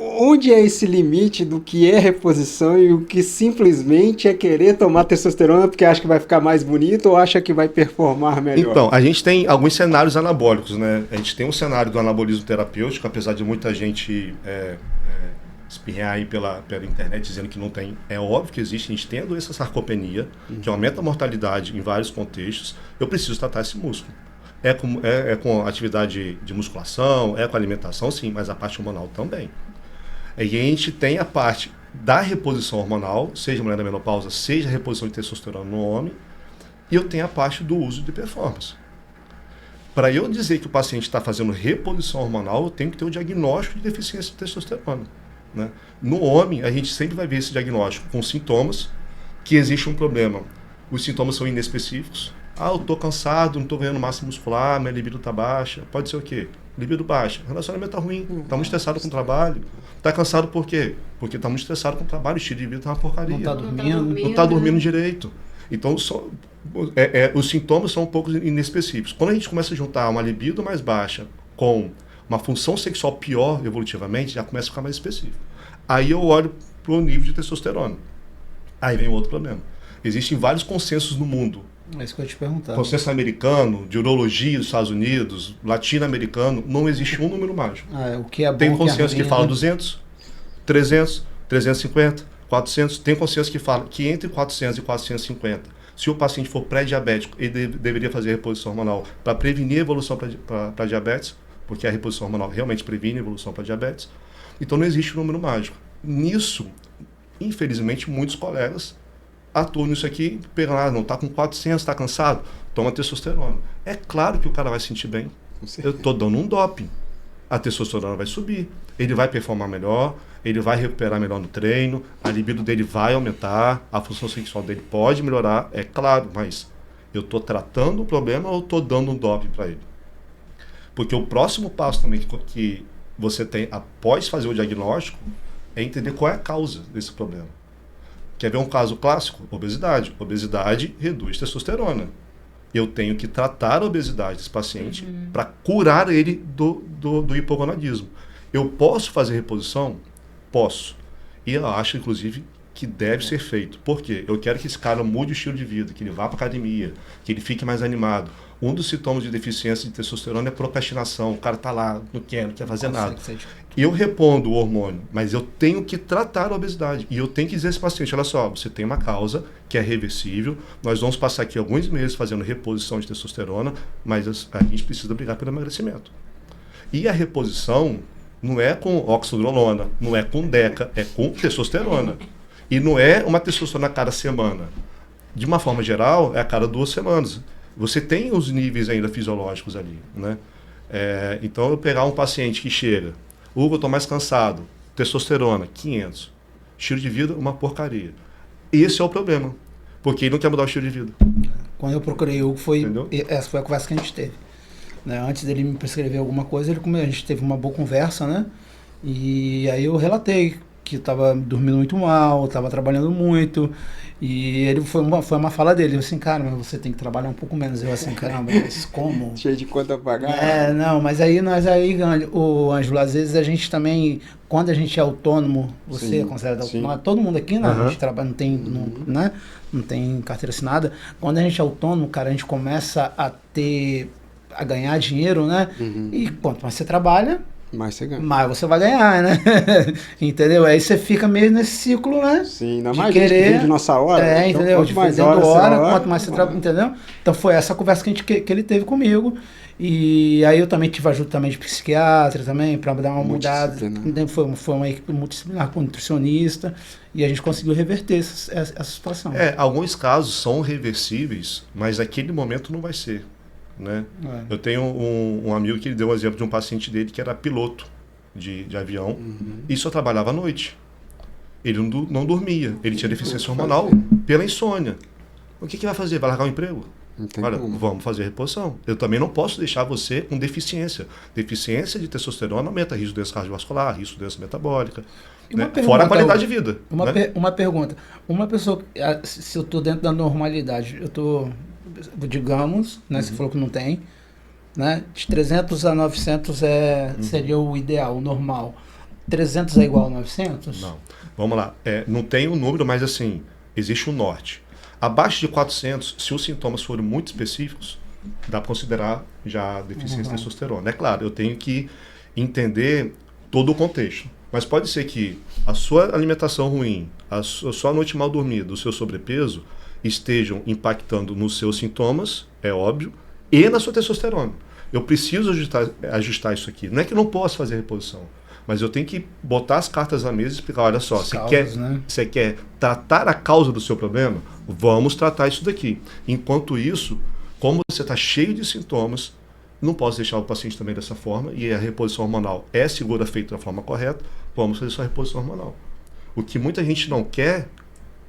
Onde é esse limite do que é reposição e o que simplesmente é querer tomar testosterona porque acha que vai ficar mais bonito ou acha que vai performar melhor? Então, a gente tem alguns cenários anabólicos, né? A gente tem um cenário do anabolismo terapêutico, apesar de muita gente espirrar aí pela internet dizendo que não tem. É óbvio que existe, a gente tem a doença sarcopenia, que aumenta a mortalidade em vários contextos. Eu preciso tratar esse músculo. É com atividade de musculação, é com alimentação, sim, mas a parte hormonal também. E a gente tem a parte da reposição hormonal, seja mulher da menopausa, seja a reposição de testosterona no homem, e eu tenho a parte do uso de performance. Para eu dizer que o paciente está fazendo reposição hormonal, eu tenho que ter o diagnóstico de deficiência de testosterona. Né? No homem, a gente sempre vai ver esse diagnóstico com sintomas, que existe um problema. Os sintomas são inespecíficos. Eu estou cansado, não estou ganhando massa muscular, minha libido está baixa. Pode ser o quê? Libido baixa. Relacionamento está ruim, está muito estressado com o trabalho. Está cansado por quê? Porque está muito estressado com o trabalho, o estilo de vida está uma porcaria. Não está dormindo. Não está dormindo direito. Então, os sintomas são um pouco inespecíficos. Quando a gente começa a juntar uma libido mais baixa com uma função sexual pior evolutivamente, já começa a ficar mais específico. Aí eu olho para o nível de testosterona. Aí vem outro problema. Existem vários consensos no mundo. É isso que eu ia te perguntar. Consenso americano, de urologia dos Estados Unidos, latino-americano, não existe um número mágico. O que é bom, tem consenso que fala né? 200, 300, 350, 400. Tem consenso que fala que entre 400 e 450, se o paciente for pré-diabético, ele deveria fazer reposição hormonal para prevenir a evolução para diabetes, porque a reposição hormonal realmente previne a evolução para diabetes. Então não existe um número mágico. Nisso, infelizmente, muitos colegas atuam nisso aqui, pegam não está com 400, está cansado, toma testosterona. É claro que o cara vai se sentir bem. Eu estou dando um doping. A testosterona vai subir, ele vai performar melhor, ele vai recuperar melhor no treino, a libido dele vai aumentar, a função sexual dele pode melhorar, é claro, mas eu estou tratando o problema ou estou dando um doping para ele? Porque o próximo passo também que você tem após fazer o diagnóstico é entender qual é a causa desse problema. Quer ver um caso clássico? Obesidade. Obesidade reduz testosterona. Eu tenho que tratar a obesidade desse paciente para curar ele do hipogonadismo. Eu posso fazer reposição? Posso. E eu acho, inclusive, que deve ser feito. Por quê? Eu quero que esse cara mude o estilo de vida, que ele vá para academia, que ele fique mais animado. Um dos sintomas de deficiência de testosterona é procrastinação. O cara está lá, não quer fazer nada. Eu repondo o hormônio, mas eu tenho que tratar a obesidade. E eu tenho que dizer a esse paciente, olha só, você tem uma causa que é reversível, nós vamos passar aqui alguns meses fazendo reposição de testosterona, mas a gente precisa brigar pelo emagrecimento. E a reposição não é com oxandrolona, não é com deca, é com testosterona. E não é uma testosterona a cada semana. De uma forma geral, é a cada 2 semanas. Você tem os níveis ainda fisiológicos ali, né? Então, eu pegar um paciente que chega, Hugo, eu estou mais cansado, testosterona, 500. Estilo de vida, uma porcaria. Esse é o problema, porque ele não quer mudar o estilo de vida. Quando eu procurei o Hugo, essa foi a conversa que a gente teve. Né? Antes dele me prescrever alguma coisa, a gente teve uma boa conversa, né? E aí eu relatei que eu estava dormindo muito mal, estava trabalhando muito, e ele foi uma fala dele, eu assim, cara, mas você tem que trabalhar um pouco menos. Eu assim, caramba, mas como? Cheio de conta a pagar. Não, mas aí o Ângelo, às vezes a gente também, quando a gente é autônomo, você é considerado autônomo, todo mundo aqui, né? A gente trabalha, não tem carteira assinada. Quando a gente é autônomo, cara, a gente começa a ganhar dinheiro, né? E quanto mais você trabalha, mais você ganha. Mais você vai ganhar, né? Entendeu? Aí você fica meio nesse ciclo, né? Sim, ainda mais querer de nossa hora. Então, entendeu? Quanto mais quanto mais você trabalha, entendeu? Então foi essa conversa que ele teve comigo. E aí eu também tive ajuda também de psiquiatra também, para dar uma mudada. Foi uma equipe multidisciplinar com nutricionista. E a gente conseguiu reverter essa situação. Alguns casos são reversíveis, mas naquele momento não vai ser. Né? Eu tenho um amigo que ele deu um exemplo de um paciente dele que era piloto de avião e só trabalhava à noite. Ele não dormia, ele tinha deficiência hormonal pela insônia. O que vai fazer? Vai largar o emprego? Não tem Olha, como. vamos fazer reposição. Eu também não posso deixar você com deficiência. Deficiência de testosterona aumenta risco de doença cardiovascular, risco de doença metabólica. E uma Né? pergunta, Fora a qualidade de vida. Né? Uma pergunta. Uma pessoa, se eu estou dentro da normalidade, eu estou, digamos, né, você falou que não tem, né, de 300 a 900 seria o ideal, o normal. 300 é igual a 900? Não. Vamos lá. Não tem um número, mas assim, existe um norte. Abaixo de 400, se os sintomas forem muito específicos, dá para considerar já deficiência de testosterona. É claro, eu tenho que entender todo o contexto. Mas pode ser que a sua alimentação ruim, a sua noite mal dormida, o seu sobrepeso, estejam impactando nos seus sintomas, é óbvio, e na sua testosterona. Eu preciso ajustar isso aqui. Não é que eu não posso fazer reposição, mas eu tenho que botar as cartas na mesa e explicar, olha só, você quer tratar a causa do seu problema? Vamos tratar isso daqui. Enquanto isso, como você está cheio de sintomas, não posso deixar o paciente também dessa forma, e a reposição hormonal é segura, feita da forma correta, vamos fazer sua reposição hormonal. O que muita gente não quer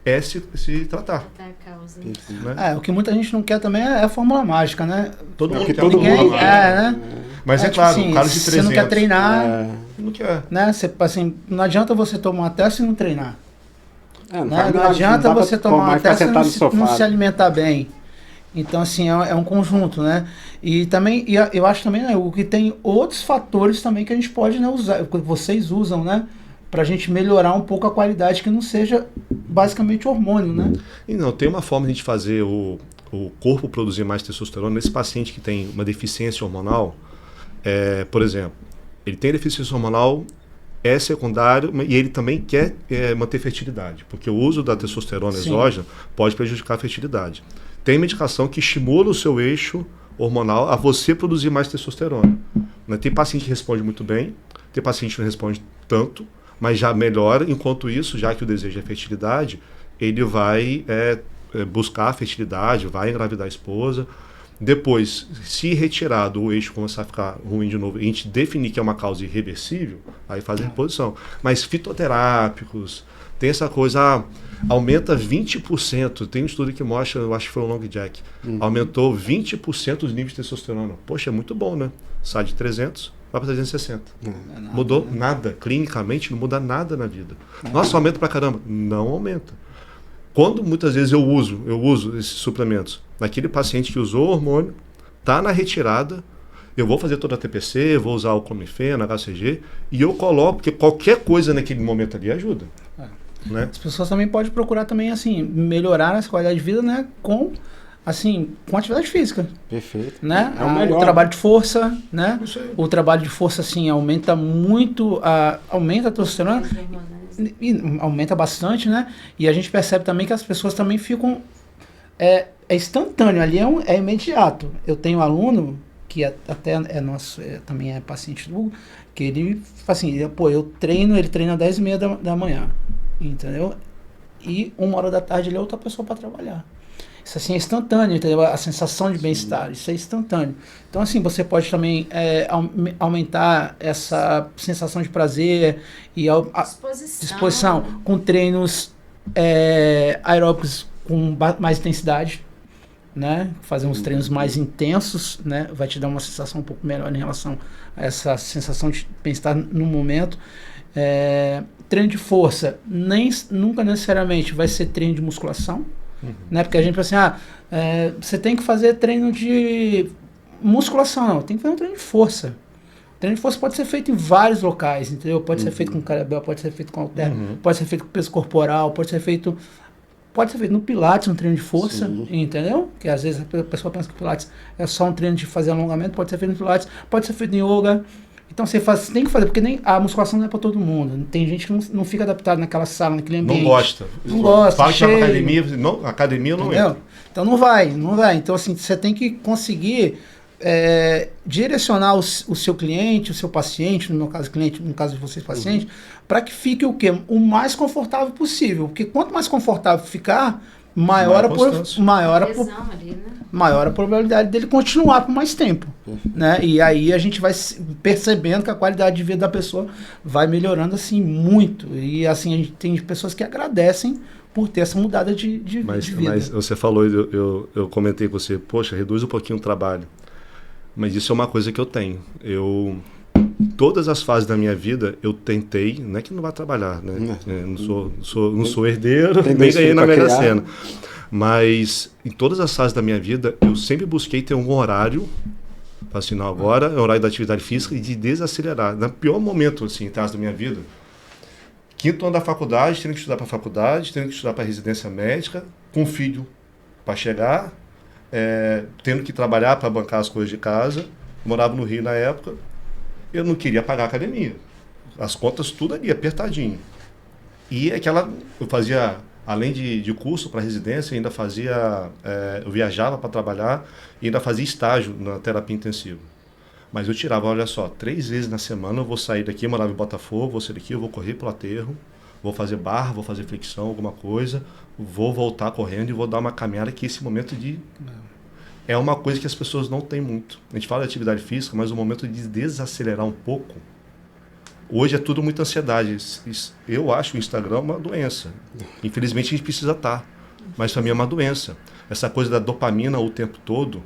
é se tratar. Tratar a causa. Né? O que muita gente não quer também é a fórmula mágica, né? Todo mundo que quer todo uma fórmula mundo mágica. né? Mas é tipo claro, assim, um cara de se 300... você não quer treinar, Não quer. né? Você, assim, não adianta você tomar uma testa e não treinar. Não, Né? Não adianta você tomar uma testa e não se sofá. alimentar bem. Então, assim, é um conjunto, né? E também, eu acho também, né, o que tem outros fatores também que a gente pode, né, usar, que vocês usam, né? Pra gente melhorar um pouco a qualidade, que não seja basicamente hormônio, né? E não, tem uma forma de a gente fazer o corpo produzir mais testosterona. Nesse paciente que tem uma deficiência hormonal, por exemplo, ele tem deficiência hormonal, é secundário, e ele também quer manter fertilidade, porque o uso da testosterona exógena pode prejudicar a fertilidade. Tem medicação que estimula o seu eixo hormonal a você produzir mais testosterona. Né? Tem paciente que responde muito bem, tem paciente que não responde tanto, mas já melhora. Enquanto isso, já que o desejo é fertilidade, ele vai buscar a fertilidade, vai engravidar a esposa. Depois, se retirado o eixo começar a ficar ruim de novo, e a gente definir que é uma causa irreversível, aí faz a reposição. Mas fitoterápicos, tem essa coisa, aumenta 20%. Tem um estudo que mostra, eu acho que foi o Long Jack, aumentou 20% os níveis de testosterona. Poxa, é muito bom, né? Sai de 300, vai para 360. Mudou nada. Clinicamente, não muda nada na vida. Nossa, aumenta pra caramba. Não aumenta. Quando muitas vezes eu uso esses suplementos naquele paciente que usou o hormônio, está na retirada, eu vou fazer toda a TPC, vou usar o clomifeno, HCG, e eu coloco, porque qualquer coisa naquele momento ali ajuda. Né? As pessoas também podem procurar também, assim, melhorar essa qualidade de vida, né, com atividade física. Perfeito. Né? É o melhor. O trabalho de força, né? Isso aí. O trabalho de força, assim, aumenta muito, aumenta a testosterona, Os hormonais. e aumenta bastante, né? E a gente percebe também que as pessoas também ficam... É instantâneo, ali é imediato. Eu tenho um aluno, que até nosso, também é paciente do Hugo, que ele, assim, eu treino, ele treina às 10h30 da manhã, entendeu? E 1h da tarde ele é outra pessoa para trabalhar. Isso assim é instantâneo, entendeu? A sensação de bem-estar, isso é instantâneo. Então, assim, você pode também aumentar essa sensação de prazer e disposição com treinos aeróbicos com mais intensidade, né? Fazer uns treinos mais intensos, né? Vai te dar uma sensação um pouco melhor em relação a essa sensação de bem-estar no momento. Treino de força, nunca necessariamente vai ser treino de musculação, né? Porque a gente pensa assim, você tem que fazer treino de musculação, não, tem que fazer um treino de força. Treino de força pode ser feito em vários locais, entendeu? Pode ser feito com carabel, pode ser feito com halter, pode ser feito com peso corporal, pode ser feito no Pilates, um treino de força, entendeu? Que às vezes a pessoa pensa que o Pilates é só um treino de fazer alongamento, pode ser feito no Pilates, pode ser feito em yoga. Então você tem que fazer, porque nem a musculação não é para todo mundo. Tem gente que não fica adaptado naquela sala, naquele ambiente. Não gosta. Não gosta. Fala que vai pra academia, não, academia não entra. Então não vai. Então assim, você tem que conseguir direcionar o seu cliente, o seu paciente, no meu caso cliente, no caso de vocês paciente, para que fique o quê? O mais confortável possível. Porque quanto mais confortável ficar, maior a probabilidade dele continuar por mais tempo, né? E aí a gente vai percebendo que a qualidade de vida da pessoa vai melhorando assim muito. E assim a gente tem pessoas que agradecem por ter essa mudada de vida. Mas você falou, eu comentei com você, poxa, reduz um pouquinho o trabalho. Mas isso é uma coisa que eu tenho. Todas as fases da minha vida, eu tentei, não é que não vai trabalhar, né? Não sou herdeiro, nem ganhei na Mega Sena. Mas em todas as fases da minha vida, eu sempre busquei ter um horário, assim, não, agora é o horário da atividade física e de desacelerar. No pior momento, assim, em da minha vida, 5º ano da faculdade, tendo que estudar para a faculdade, tendo que estudar para a residência médica, com filho para chegar, tendo que trabalhar para bancar as coisas de casa. Morava no Rio na época, eu não queria pagar a academia. As contas tudo ali, apertadinho. E eu fazia, além de curso para residência, ainda fazia, eu viajava para trabalhar e ainda fazia estágio na terapia intensiva. Mas eu tirava, olha só, 3 vezes na semana eu vou sair daqui, eu morava em Botafogo, vou sair daqui, eu vou correr pelo aterro, vou fazer barra, vou fazer flexão, alguma coisa, vou voltar correndo e vou dar uma caminhada, que esse momento é uma coisa que as pessoas não têm muito. A gente fala de atividade física, mas o momento de desacelerar um pouco, hoje é tudo muita ansiedade. Eu acho o Instagram uma doença. Infelizmente a gente precisa estar, mas para mim é uma doença. Essa coisa da dopamina o tempo todo,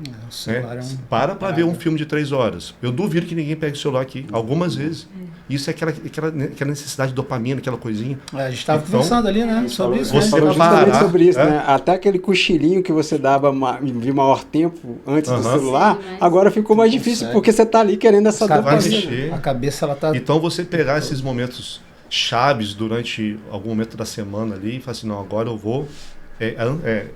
para ver um filme de 3 horas. Eu duvido que ninguém pegue o celular aqui, algumas vezes. Isso é aquela necessidade de dopamina, aquela coisinha. A gente estava conversando ali, né? Sobre isso. Você falou justamente sobre isso, né? Até aquele cochilinho que você dava de maior tempo antes do celular, agora ficou mais difícil, porque você está ali querendo essa dopamina. A cabeça, ela tá... Então você pegar esses momentos chaves durante algum momento da semana ali e falar assim, não, agora eu vou...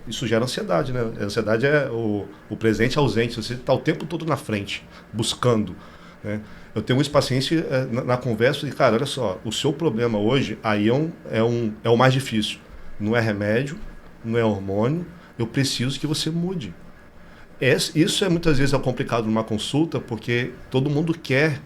isso gera ansiedade, né? A ansiedade é o presente ausente, você está o tempo todo na frente, buscando, né? Eu tenho muitos pacientes na conversa e, cara, olha só, o seu problema hoje aí é o mais difícil. Não é remédio, não é hormônio, eu preciso que você mude. Isso muitas vezes complicado numa consulta, porque todo mundo quer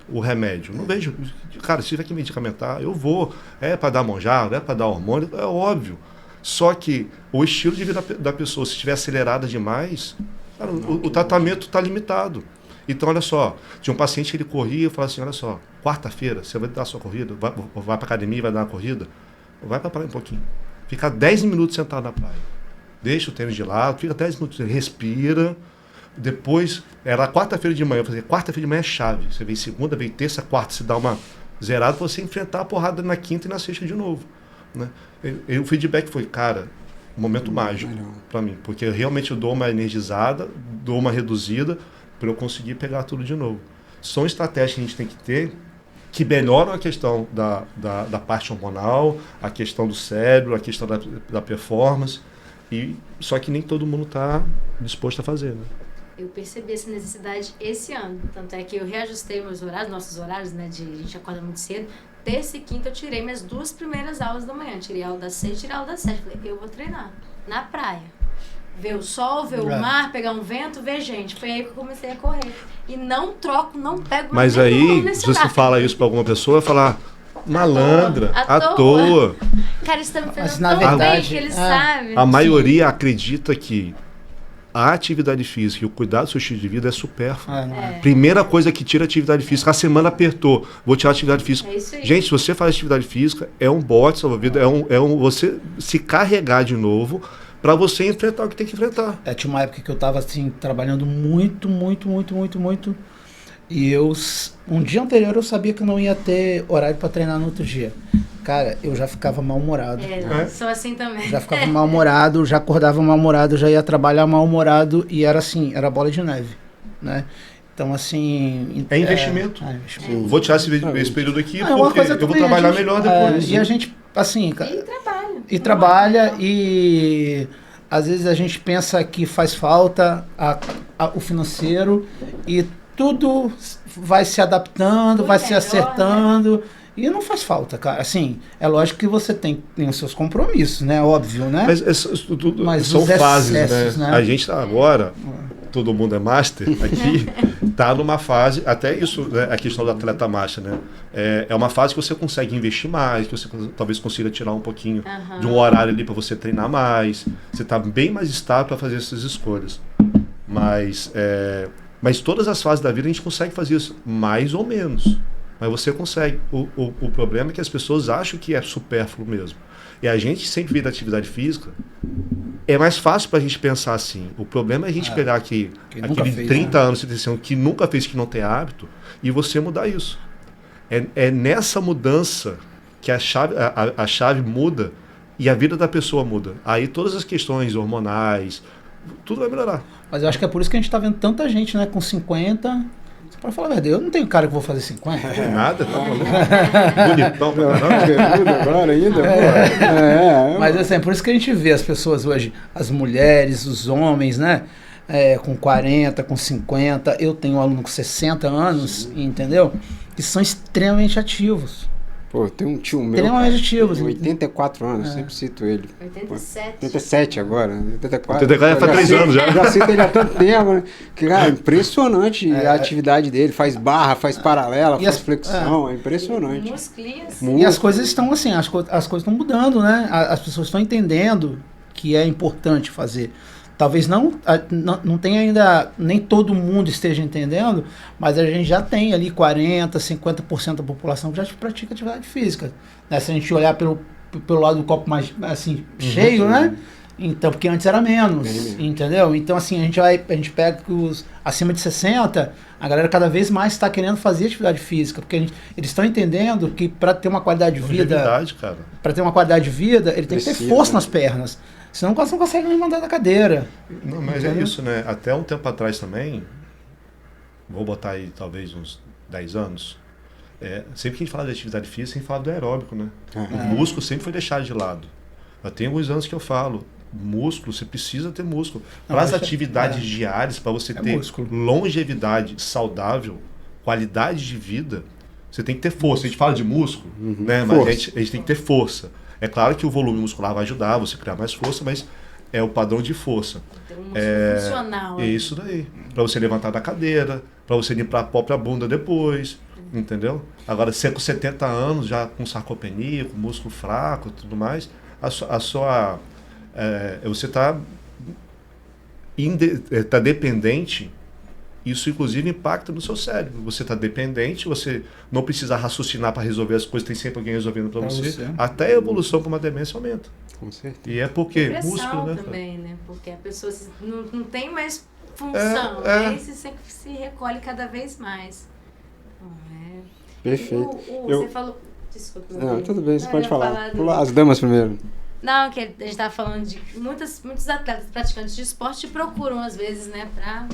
o remédio. Não vejo, cara, se tiver que medicamentar, eu vou. É para dar monjada, é para dar hormônio, é óbvio. Só que o estilo de vida da pessoa, se estiver acelerada demais, cara, o tratamento está limitado. Então, olha só, tinha um paciente que ele corria e falava assim, olha só, quarta-feira você vai dar a sua corrida, vai para a academia e vai dar uma corrida, vai para a praia um pouquinho. Fica 10 minutos sentado na praia. Deixa o tênis de lado, fica 10 minutos, respira. Depois, era quarta-feira de manhã, eu fazia quarta-feira de manhã é chave. Você vem segunda, vem terça, quarta, você dá uma zerada para você enfrentar a porrada na quinta e na sexta de novo, né? E o feedback foi, cara, um momento mágico para mim, porque realmente eu dou uma energizada, dou uma reduzida para eu conseguir pegar tudo de novo. São estratégias que a gente tem que ter que melhoram a questão da parte hormonal, a questão do cérebro, a questão da performance, só que nem todo mundo está disposto a fazer, né? Eu percebi essa necessidade esse ano, tanto é que eu reajustei meus horários, nossos horários, né, a gente acorda muito cedo. Terça e quinta eu tirei minhas 2 primeiras aulas da manhã. Tirei a aula das 6, tirei a aula das 7. Falei, eu vou treinar na praia. Ver o sol, ver o mar, pegar um vento, ver gente. Foi aí que eu comecei a correr. E não troco, não pego... Mas aí, se você fala isso pra alguma pessoa, vai falar, malandra, à toa. Cara, isso tá me fazendo na tão verdade, bem que ele sabe. A maioria acredita que a atividade física e o cuidado do seu estilo de vida é supérfluo. Primeira coisa que tira a atividade física. A semana apertou, vou tirar a atividade física. É isso aí. Gente, se você faz atividade física, é um bote salva-vida, você se carregar de novo para você enfrentar o que tem que enfrentar. Tinha uma época que eu tava assim, trabalhando muito. E um dia anterior eu sabia que eu não ia ter horário para treinar no outro dia. Cara, eu já ficava mal-humorado. Sou assim também. Já ficava mal-humorado, já acordava mal-humorado, já ia trabalhar mal-humorado e era assim, era bola de neve, né? Então, assim... É investimento. Vou tirar esse período aqui porque eu vou trabalhar melhor depois. E a gente, assim... E trabalha. E às vezes a gente pensa que faz falta o financeiro e tudo vai se adaptando, vai se acertando... Né? E não faz falta, cara. Assim, é lógico que você tem os seus compromissos, né? Óbvio, né? Mas são fases, excessos, né? A gente tá agora, todo mundo é master aqui, tá numa fase, até isso, né, a questão do atleta master, né? É uma fase que você consegue investir mais, que você talvez consiga tirar um pouquinho de um horário ali para você treinar mais. Você tá bem mais estável para fazer essas escolhas. Mas todas as fases da vida a gente consegue fazer isso, mais ou menos. mas você consegue. O problema é que as pessoas acham que é supérfluo mesmo. E a gente sempre vê da atividade física, é mais fácil para a gente pensar assim. O problema é a gente pegar aqui aquele fez, 30 anos de decisão que nunca fez, que não tem hábito, e você mudar isso. É nessa mudança que a chave muda e a vida da pessoa muda. Aí todas as questões hormonais, tudo vai melhorar. Mas eu acho que é por isso que a gente tá vendo tanta gente, né, com 50. Você pode falar a verdade, eu não tenho cara que vou fazer 50. Não tem nada, tá maluco? Bonitão pra caramba. Agora ainda. Mas assim, é por isso que a gente vê as pessoas hoje, as mulheres, os homens, né? Com 40, com 50. Eu tenho um aluno com 60 anos, entendeu? Que são extremamente ativos. Pô, tem um tio meu, Extremamente ativos. tem 84 anos, sempre cito ele. 87. 87 agora, 84. 84 faz 3 anos já. Já cito ele há tanto tempo, né? Que, cara, impressionante a atividade dele. Faz barra, faz paralela, faz flexão, é impressionante. Musclinhos. E as coisas estão assim, as coisas estão mudando, né? As pessoas estão entendendo que é importante fazer. Talvez não tenha ainda, nem todo mundo esteja entendendo, mas a gente já tem ali 40%, 50% da população que já pratica atividade física. Né? Se a gente olhar pelo lado do copo mais assim, cheio, né? Então, porque antes era menos, entendeu? Então, assim, a gente pega que os acima de 60, a galera cada vez mais está querendo fazer atividade física, porque eles estão entendendo que para ter uma qualidade de vida, para ter uma qualidade de vida, ele tem que ter força nas pernas. Senão você não consegue nem mandar da cadeira. Não, mas é isso, né? Até um tempo atrás também, vou botar aí talvez uns 10 anos, sempre que a gente fala de atividade física, a gente fala do aeróbico, né? O músculo sempre foi deixado de lado. Já tem alguns anos que eu falo, músculo, você precisa ter músculo. Para as atividades diárias, para você ter longevidade saudável, qualidade de vida, você tem que ter força. A gente fala de músculo, né? Mas a gente tem que ter força. É claro que o volume muscular vai ajudar você a criar mais força, mas é o padrão de força. Tem um músculo funcional. É isso daí. Para você levantar da cadeira, para você limpar a própria bunda depois, entendeu? Agora, você com 70 anos, já com sarcopenia, com músculo fraco e tudo mais, você está dependente. Isso, inclusive, impacta no seu cérebro. Você está dependente, você não precisa raciocinar para resolver as coisas, tem sempre alguém resolvendo para você. Até a evolução para uma demência aumenta. Com certeza. E é porque músculo, né? Também, né? Porque a pessoa não tem mais função, né? E se recolhe cada vez mais. Perfeito. Você falou... Desculpa. Não, tudo bem, você pode falar. As damas primeiro. Não, que a gente estava falando de muitos atletas praticantes de esporte procuram, às vezes, né, para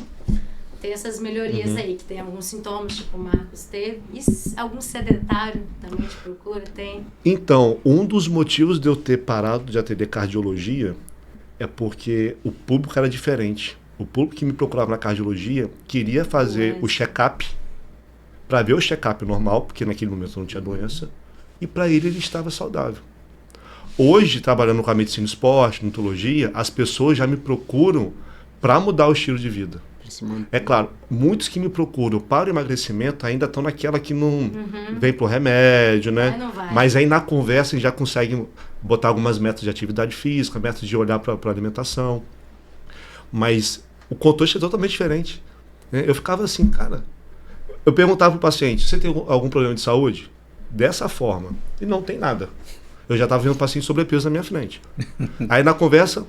ter essas melhorias aí, que tem alguns sintomas, tipo o Marcos teve. E algum sedentário também te procura? Tem? Então, um dos motivos de eu ter parado de atender cardiologia é porque o público era diferente. O público que me procurava na cardiologia queria fazer o check-up, para ver o check-up normal, porque naquele momento não tinha doença, e para ele estava saudável. Hoje, trabalhando com a medicina esporte, nutologia, as pessoas já me procuram para mudar o estilo de vida. É claro, muitos que me procuram para o emagrecimento ainda estão naquela que não vem pro remédio, né? Mas aí na conversa a gente já consegue botar algumas metas de atividade física, metas de olhar para a alimentação. Mas o contexto é totalmente diferente. Eu ficava assim, cara... Eu perguntava pro paciente, você tem algum problema de saúde? Dessa forma. E não tem nada. Eu já estava vendo um paciente sobrepeso na minha frente. Aí na conversa,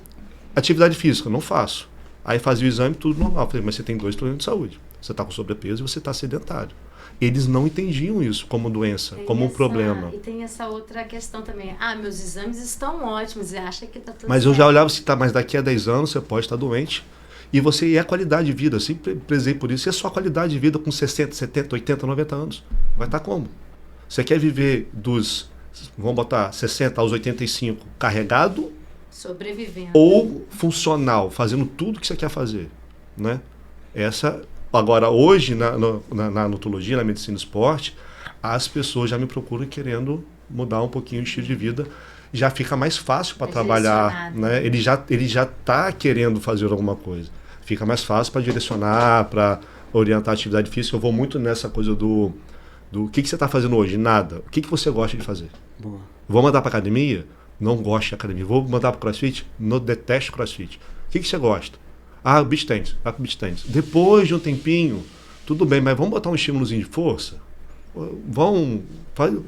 atividade física, não faço. Aí fazia o exame, tudo normal. Falei, mas você tem 2 problemas de saúde. Você está com sobrepeso e você está sedentário. Eles não entendiam isso como doença, como um problema. E tem essa outra questão também. Meus exames estão ótimos, e acha que está tudo Mas eu já olhava assim, mas daqui a 10 anos você pode estar doente. E você a qualidade de vida, eu sempre prezei por isso. E a sua qualidade de vida com 60, 70, 80, 90 anos? Vai estar como? Você quer viver dos, vamos botar, 60 aos 85 carregado? Sobrevivendo. Ou funcional, fazendo tudo que você quer fazer, né? Agora, hoje, na nutologia, na medicina do esporte, as pessoas já me procuram querendo mudar um pouquinho o estilo de vida. Já fica mais fácil para trabalhar, né? Ele já está querendo fazer alguma coisa. Fica mais fácil para direcionar, para orientar a atividade física. Eu vou muito nessa coisa do que você está fazendo hoje? Nada. O que você gosta de fazer? Boa. Vou mandar para academia? Não gosto de academia. Vou mandar para crossfit? Não, detesto crossfit. O que você gosta? Beach tennis. Beach tennis. Depois de um tempinho, tudo bem, mas vamos botar um estímulozinho de força?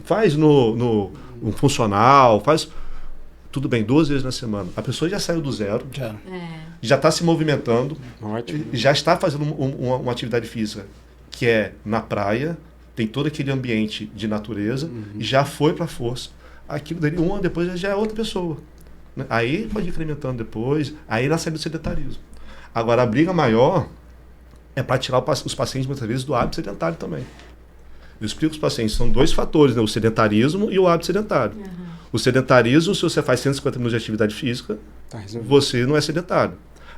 faz no funcional, faz... Tudo bem, 2 vezes na semana. A pessoa já saiu do zero, já está se movimentando, Ótimo. já está fazendo uma atividade física que é na praia, tem todo aquele ambiente de natureza, e já foi para a força. Aquilo dali, 1 ano depois, já é outra pessoa. Né? Aí pode ir incrementando depois, aí ela sai do sedentarismo. Agora, a briga maior é para tirar os pacientes, muitas vezes, do hábito sedentário também. Eu explico para os pacientes, são 2 fatores, né? O sedentarismo e o hábito sedentário. O sedentarismo, se você faz 150 minutos de atividade física, você não é sedentário.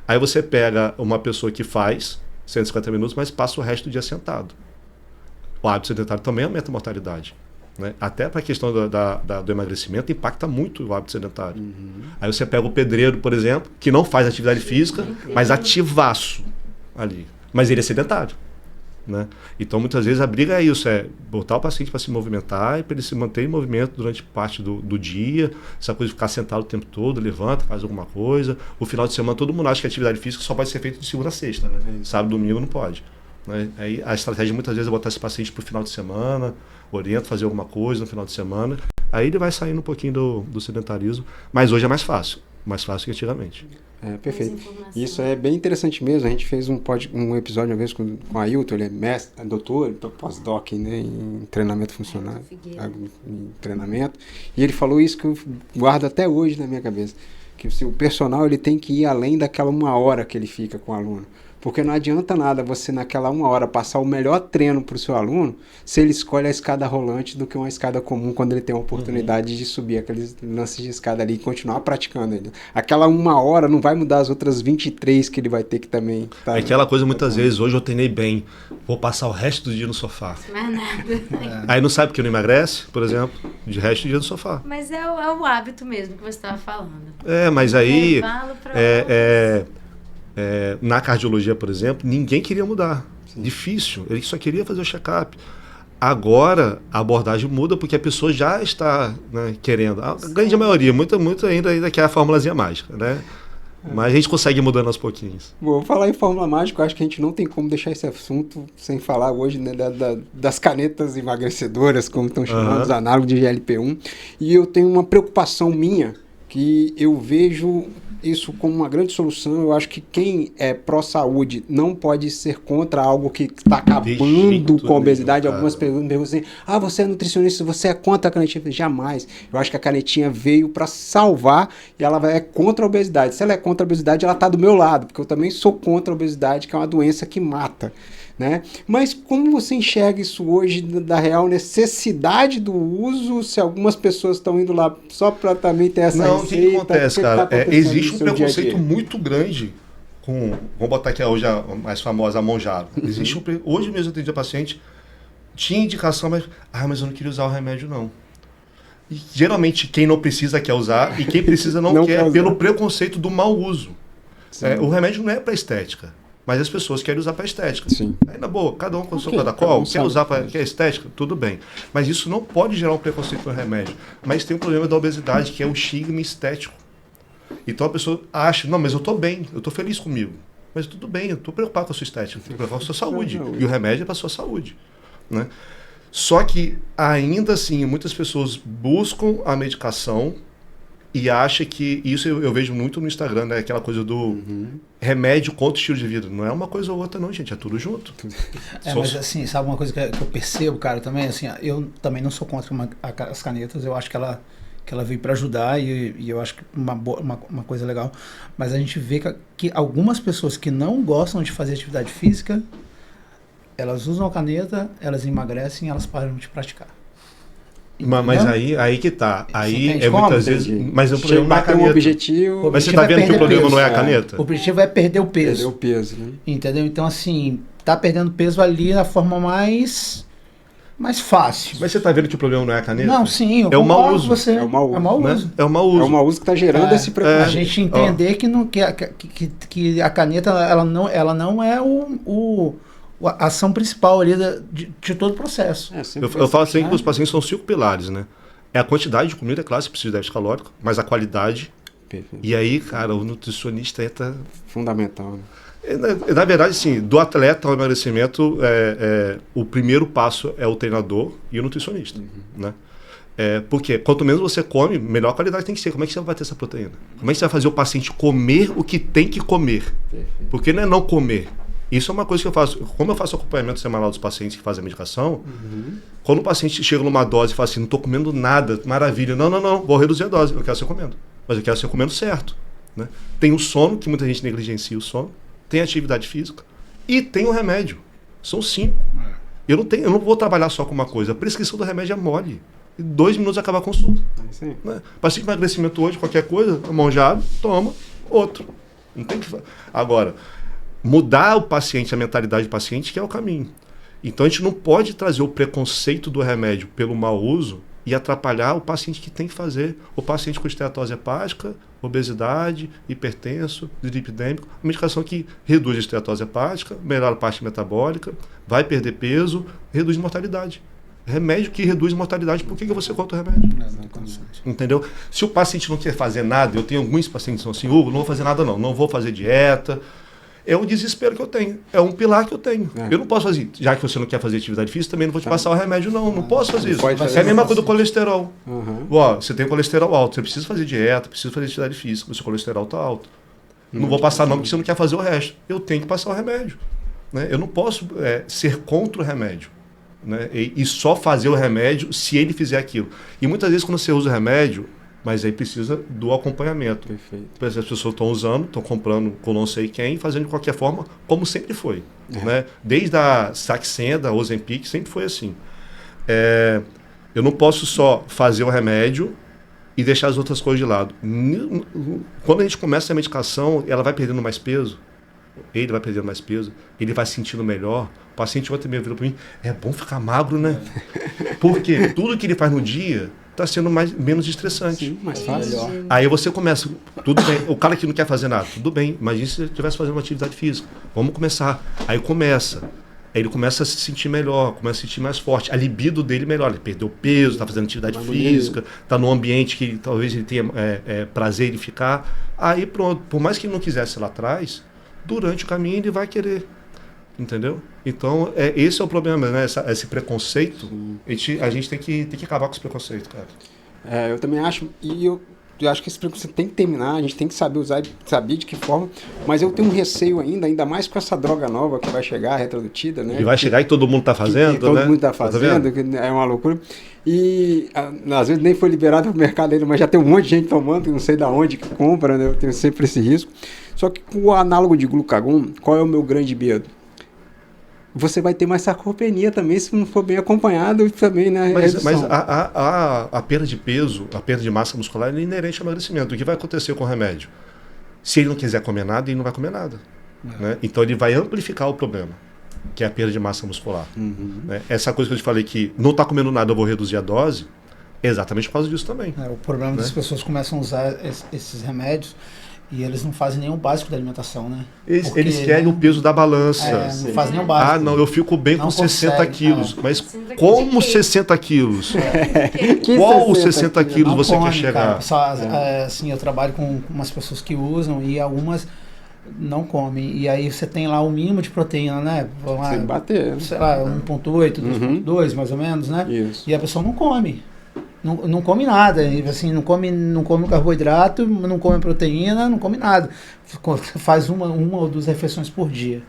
Aí você pega uma pessoa que faz 150 minutos, mas passa o resto do dia sentado. O hábito sedentário também aumenta a mortalidade. Né? Até para a questão do emagrecimento, impacta muito o hábito sedentário. Aí você pega o pedreiro, por exemplo, que não faz atividade física, mas ativaço ali. Mas ele é sedentário. Né? Então, muitas vezes, a briga é isso, é botar o paciente para se movimentar e para ele se manter em movimento durante parte do dia, essa coisa de ficar sentado o tempo todo, levanta, faz alguma coisa. O final de semana, todo mundo acha que a atividade física só pode ser feita de segunda a sexta, né? Sábado, domingo não pode. Né? Aí, a estratégia, muitas vezes, é botar esse paciente para o final de semana, orienta, fazer alguma coisa no final de semana, aí ele vai saindo um pouquinho do sedentarismo, mas hoje é mais fácil que antigamente. Perfeito. Isso é bem interessante mesmo. A gente fez um episódio uma vez com o Ailton, ele é mestre, doutor, pós-doc, né, em treinamento funcional, em treinamento, e ele falou isso que eu guardo até hoje na minha cabeça, que o personal ele tem que ir além daquela 1 hora que ele fica com o aluno. Porque não adianta nada você, naquela 1 hora, passar o melhor treino para o seu aluno se ele escolhe a escada rolante do que uma escada comum quando ele tem a oportunidade de subir aqueles lances de escada ali e continuar praticando ele. Aquela 1 hora não vai mudar as outras 23 que ele vai ter que também... É aquela coisa, muitas vezes, hoje eu treinei bem, vou passar o resto do dia no sofá. Mais nada. Aí não sabe porque não emagrece, por exemplo, de resto do dia no sofá. Mas é o hábito mesmo que você estava falando. Mas aí... Pra na cardiologia, por exemplo, ninguém queria mudar. Sim. Difícil. Ele só queria fazer o check-up. Agora, a abordagem muda porque a pessoa já está, né, querendo. A grande maioria, muito ainda quer a formulazinha mágica, né? Mas a gente consegue ir mudando aos pouquinhos. Vou falar em fórmula mágica, eu acho que a gente não tem como deixar esse assunto sem falar hoje, né, das canetas emagrecedoras, como estão chamando, os análogos de GLP-1. E eu tenho uma preocupação minha, que eu vejo isso como uma grande solução. Eu acho que quem é pró-saúde não pode ser contra algo que está acabando com a obesidade. Algumas perguntam assim, você é nutricionista, você é contra a canetinha? Jamais. Eu acho que a canetinha veio para salvar e ela é contra a obesidade. Se ela é contra a obesidade, ela está do meu lado, porque eu também sou contra a obesidade, que é uma doença que mata. Né? Mas como você enxerga isso hoje, da real necessidade do uso, se algumas pessoas estão indo lá só para também ter essa receita? Não, o que acontece, cara? Existe um preconceito muito grande com, vamos botar aqui hoje a mais famosa, a Monjaro. Existe hoje mesmo eu atendi a paciente, tinha indicação, mas eu não queria usar o remédio não. E geralmente quem não precisa quer usar e quem precisa não quer pelo preconceito do mau uso. O remédio não é para estética. Mas as pessoas querem usar para estética. Sim. Aí, na boa, cada um com o seu protocolo, quer usar para estética, tudo bem. Mas isso não pode gerar um preconceito no remédio. Mas tem um problema da obesidade, que é o estigma estético. Então a pessoa acha, não, mas eu estou bem, eu estou feliz comigo. Mas tudo bem, eu estou preocupado com a sua estética, estou preocupado com a sua saúde. E o remédio é para a sua saúde. Né? Só que, ainda assim, muitas pessoas buscam a medicação e acha que, isso eu vejo muito no Instagram, né? Aquela coisa do remédio contra o estilo de vida. Não é uma coisa ou outra não, gente, é tudo junto. Mas assim, sabe uma coisa que eu percebo, cara, também, assim, eu também não sou contra as canetas, eu acho que ela veio para ajudar e eu acho que uma coisa legal, mas a gente vê que algumas pessoas que não gostam de fazer atividade física, elas usam a caneta, elas emagrecem e elas param de praticar. Mas aí que tá. Aí é muitas vezes. Mas o problema não é a caneta. Objetivo, mas você tá vendo que o problema não é a caneta? O objetivo é perder o peso. Perder o peso, né? Entendeu? Então, assim, tá perdendo peso ali na forma mais fácil. Mas você tá vendo que o problema não é a caneta? Não, sim. É o mau uso. É o mau uso. Né? É o mau uso. É o mau uso que tá gerando esse problema. A gente entender que a caneta ela não é a ação principal ali de todo o processo. Eu falo assim que os pacientes são 5 pilares, né? É a quantidade de comida, claro, você precisa de déficit calórico, mas a qualidade. Perfeito. E aí, cara, o nutricionista entra... Fundamental, né? Na verdade, sim, do atleta ao emagrecimento, o primeiro passo é o treinador e o nutricionista, né? Porque quanto menos você come, melhor a qualidade tem que ser. Como é que você vai ter essa proteína? Como é que você vai fazer o paciente comer o que tem que comer? Perfeito. Porque não comer. Isso é uma coisa que eu faço. Como eu faço acompanhamento semanal dos pacientes que fazem a medicação, quando o paciente chega numa dose e fala assim, não estou comendo nada, maravilha. Não, vou reduzir a dose. Eu quero ser comendo. Mas eu quero ser comendo certo, né? Tem o sono, que muita gente negligencia o sono. Tem a atividade física. E tem o remédio. São 5. Eu não vou trabalhar só com uma coisa. A prescrição do remédio é mole. Em 2 minutos acaba a consulta. Né? Paciente de emagrecimento hoje, qualquer coisa, a mão já abre, toma, outro. Não tem que fazer. Agora, mudar o paciente, a mentalidade do paciente, que é o caminho. Então a gente não pode trazer o preconceito do remédio pelo mau uso e atrapalhar o paciente que tem que fazer. O paciente com esteatose hepática, obesidade, hipertenso, dislipidêmico, a medicação que reduz a esteatose hepática, melhora a parte metabólica, vai perder peso, reduz mortalidade. Remédio que reduz mortalidade, por que você conta o remédio? Entendeu? Se o paciente não quer fazer nada, eu tenho alguns pacientes que são assim, Hugo, não vou fazer nada não vou fazer dieta. É um desespero que eu tenho, é um pilar que eu tenho. Eu não posso fazer, já que você não quer fazer atividade física, também não vou te passar o remédio, não posso fazer isso. É a mesma coisa do colesterol. Ó, você tem colesterol alto, você precisa fazer dieta, precisa fazer atividade física, o seu colesterol está alto. Não vou passar não, porque você não quer fazer o resto. Eu tenho que passar o remédio. Né? Eu não posso ser contra o remédio. Né? E só fazer o remédio se ele fizer aquilo. E muitas vezes quando você usa o remédio, mas aí precisa do acompanhamento. Perfeito. As pessoas estão usando, estão comprando com não sei quem, fazendo de qualquer forma, como sempre foi. Né? Desde a Saxenda, Ozempic, sempre foi assim. Eu não posso só fazer o remédio e deixar as outras coisas de lado. Quando a gente começa a medicação, ela vai perdendo mais peso, ele vai perdendo mais peso, ele vai se sentindo melhor. O paciente ontem mesmo virou para mim, é bom ficar magro, né? Porque tudo que ele faz no dia está sendo menos estressante. Sim, mais fácil. Aí você começa, tudo bem, o cara que não quer fazer nada, tudo bem, imagina se ele estivesse fazendo uma atividade física. Vamos começar. Aí ele começa a se sentir melhor, começa a se sentir mais forte. A libido dele melhora, ele perdeu peso, está fazendo atividade física, está num ambiente que talvez ele tenha prazer em ficar. Aí pronto, por mais que ele não quisesse lá atrás, durante o caminho ele vai querer. Entendeu? Então, esse é o problema, né? Esse preconceito. A gente tem que acabar com esse preconceito, cara. Eu também acho, e eu acho que esse preconceito tem que terminar, a gente tem que saber usar e saber de que forma, mas eu tenho um receio ainda mais com essa droga nova que vai chegar, retrodutida, né? E vai chegar e todo mundo está fazendo, todo né? Todo mundo está fazendo, que é uma loucura. E às vezes nem foi liberado para o mercado ainda, mas já tem um monte de gente tomando, que não sei de onde que compra, né? Eu tenho sempre esse risco. Só que com o análogo de glucagon, qual é o meu grande medo? Você vai ter mais sarcopenia também, se não for bem acompanhado também, né? Mas a perda de peso, a perda de massa muscular é inerente ao emagrecimento. O que vai acontecer com o remédio? Se ele não quiser comer nada, ele não vai comer nada. Né? Então ele vai amplificar o problema, que é a perda de massa muscular. Né? Essa coisa que eu te falei que não está comendo nada, eu vou reduzir a dose, é exatamente por causa disso também. O problema das pessoas começam a usar esses remédios e eles não fazem nenhum básico da alimentação, né? Eles querem o peso da balança. Não fazem nenhum básico. Não, eu fico bem com 60 quilos. Mas como 60 quilos? Que Qual os 60 quilos não você come, quer chegar? Cara, assim, eu trabalho com umas pessoas que usam e algumas não comem. E aí você tem lá o mínimo de proteína, né? Sem bater. Sei lá, 1.8, 2.2 mais ou menos, né? Isso. E a pessoa não come. Não come nada, assim, não come carboidrato, não come proteína, não come nada. Faz uma ou duas refeições por dia.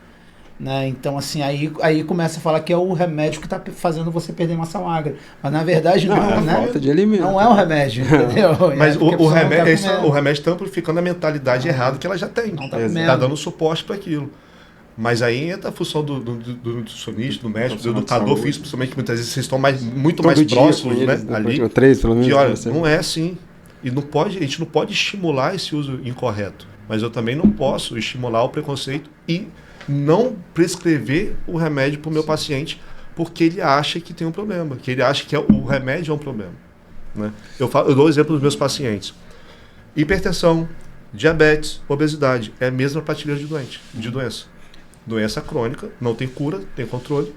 Né? Então, assim, aí começa a falar que é o remédio que está fazendo você perder massa magra. Mas, na verdade, não é né? falta de alimento. Não é um remédio, entendeu? Mas o remédio está amplificando a mentalidade errada que ela já tem. Está dando suporte para aquilo. Mas aí entra a função do nutricionista, do médico, do educador físico, principalmente, que muitas vezes vocês estão muito mais próximos, né? Ali. 3, pelo menos. Que, olha, não é assim. E a gente não pode estimular esse uso incorreto. Mas eu também não posso estimular o preconceito e não prescrever o remédio para o meu paciente porque ele acha que tem um problema, que ele acha que o remédio é um problema. Né? Eu dou exemplo dos meus pacientes. Hipertensão, diabetes, obesidade, é a mesma prateleira de doença. Doença crônica, não tem cura, tem controle,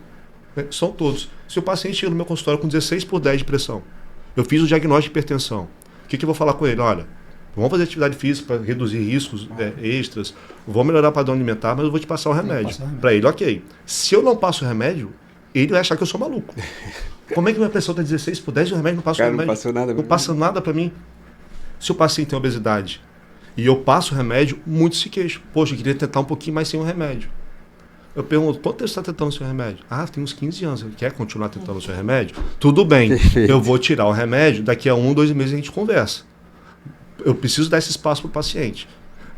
né? São todos. Se o paciente chega no meu consultório com 16/10 de pressão, eu fiz o diagnóstico de hipertensão, o que eu vou falar com ele? Olha, Vamos fazer atividade física para reduzir riscos extras, vou melhorar o padrão alimentar, mas eu vou te passar o remédio. Para ele, ok. Se eu não passo o remédio, ele vai achar que eu sou maluco. Como é que minha pressão está 16/10 e o remédio não passa o remédio? Não passou nada. Não passa nada para mim. Se o paciente tem obesidade e eu passo o remédio, muitos se queixam. Poxa, eu queria tentar um pouquinho mais sem o remédio. Eu pergunto, quanto tempo você está tentando o seu remédio? Tem uns 15 anos. Você quer continuar tentando o seu remédio? Tudo bem, eu vou tirar o remédio, daqui a 1, 2 meses a gente conversa. Eu preciso dar esse espaço para o paciente.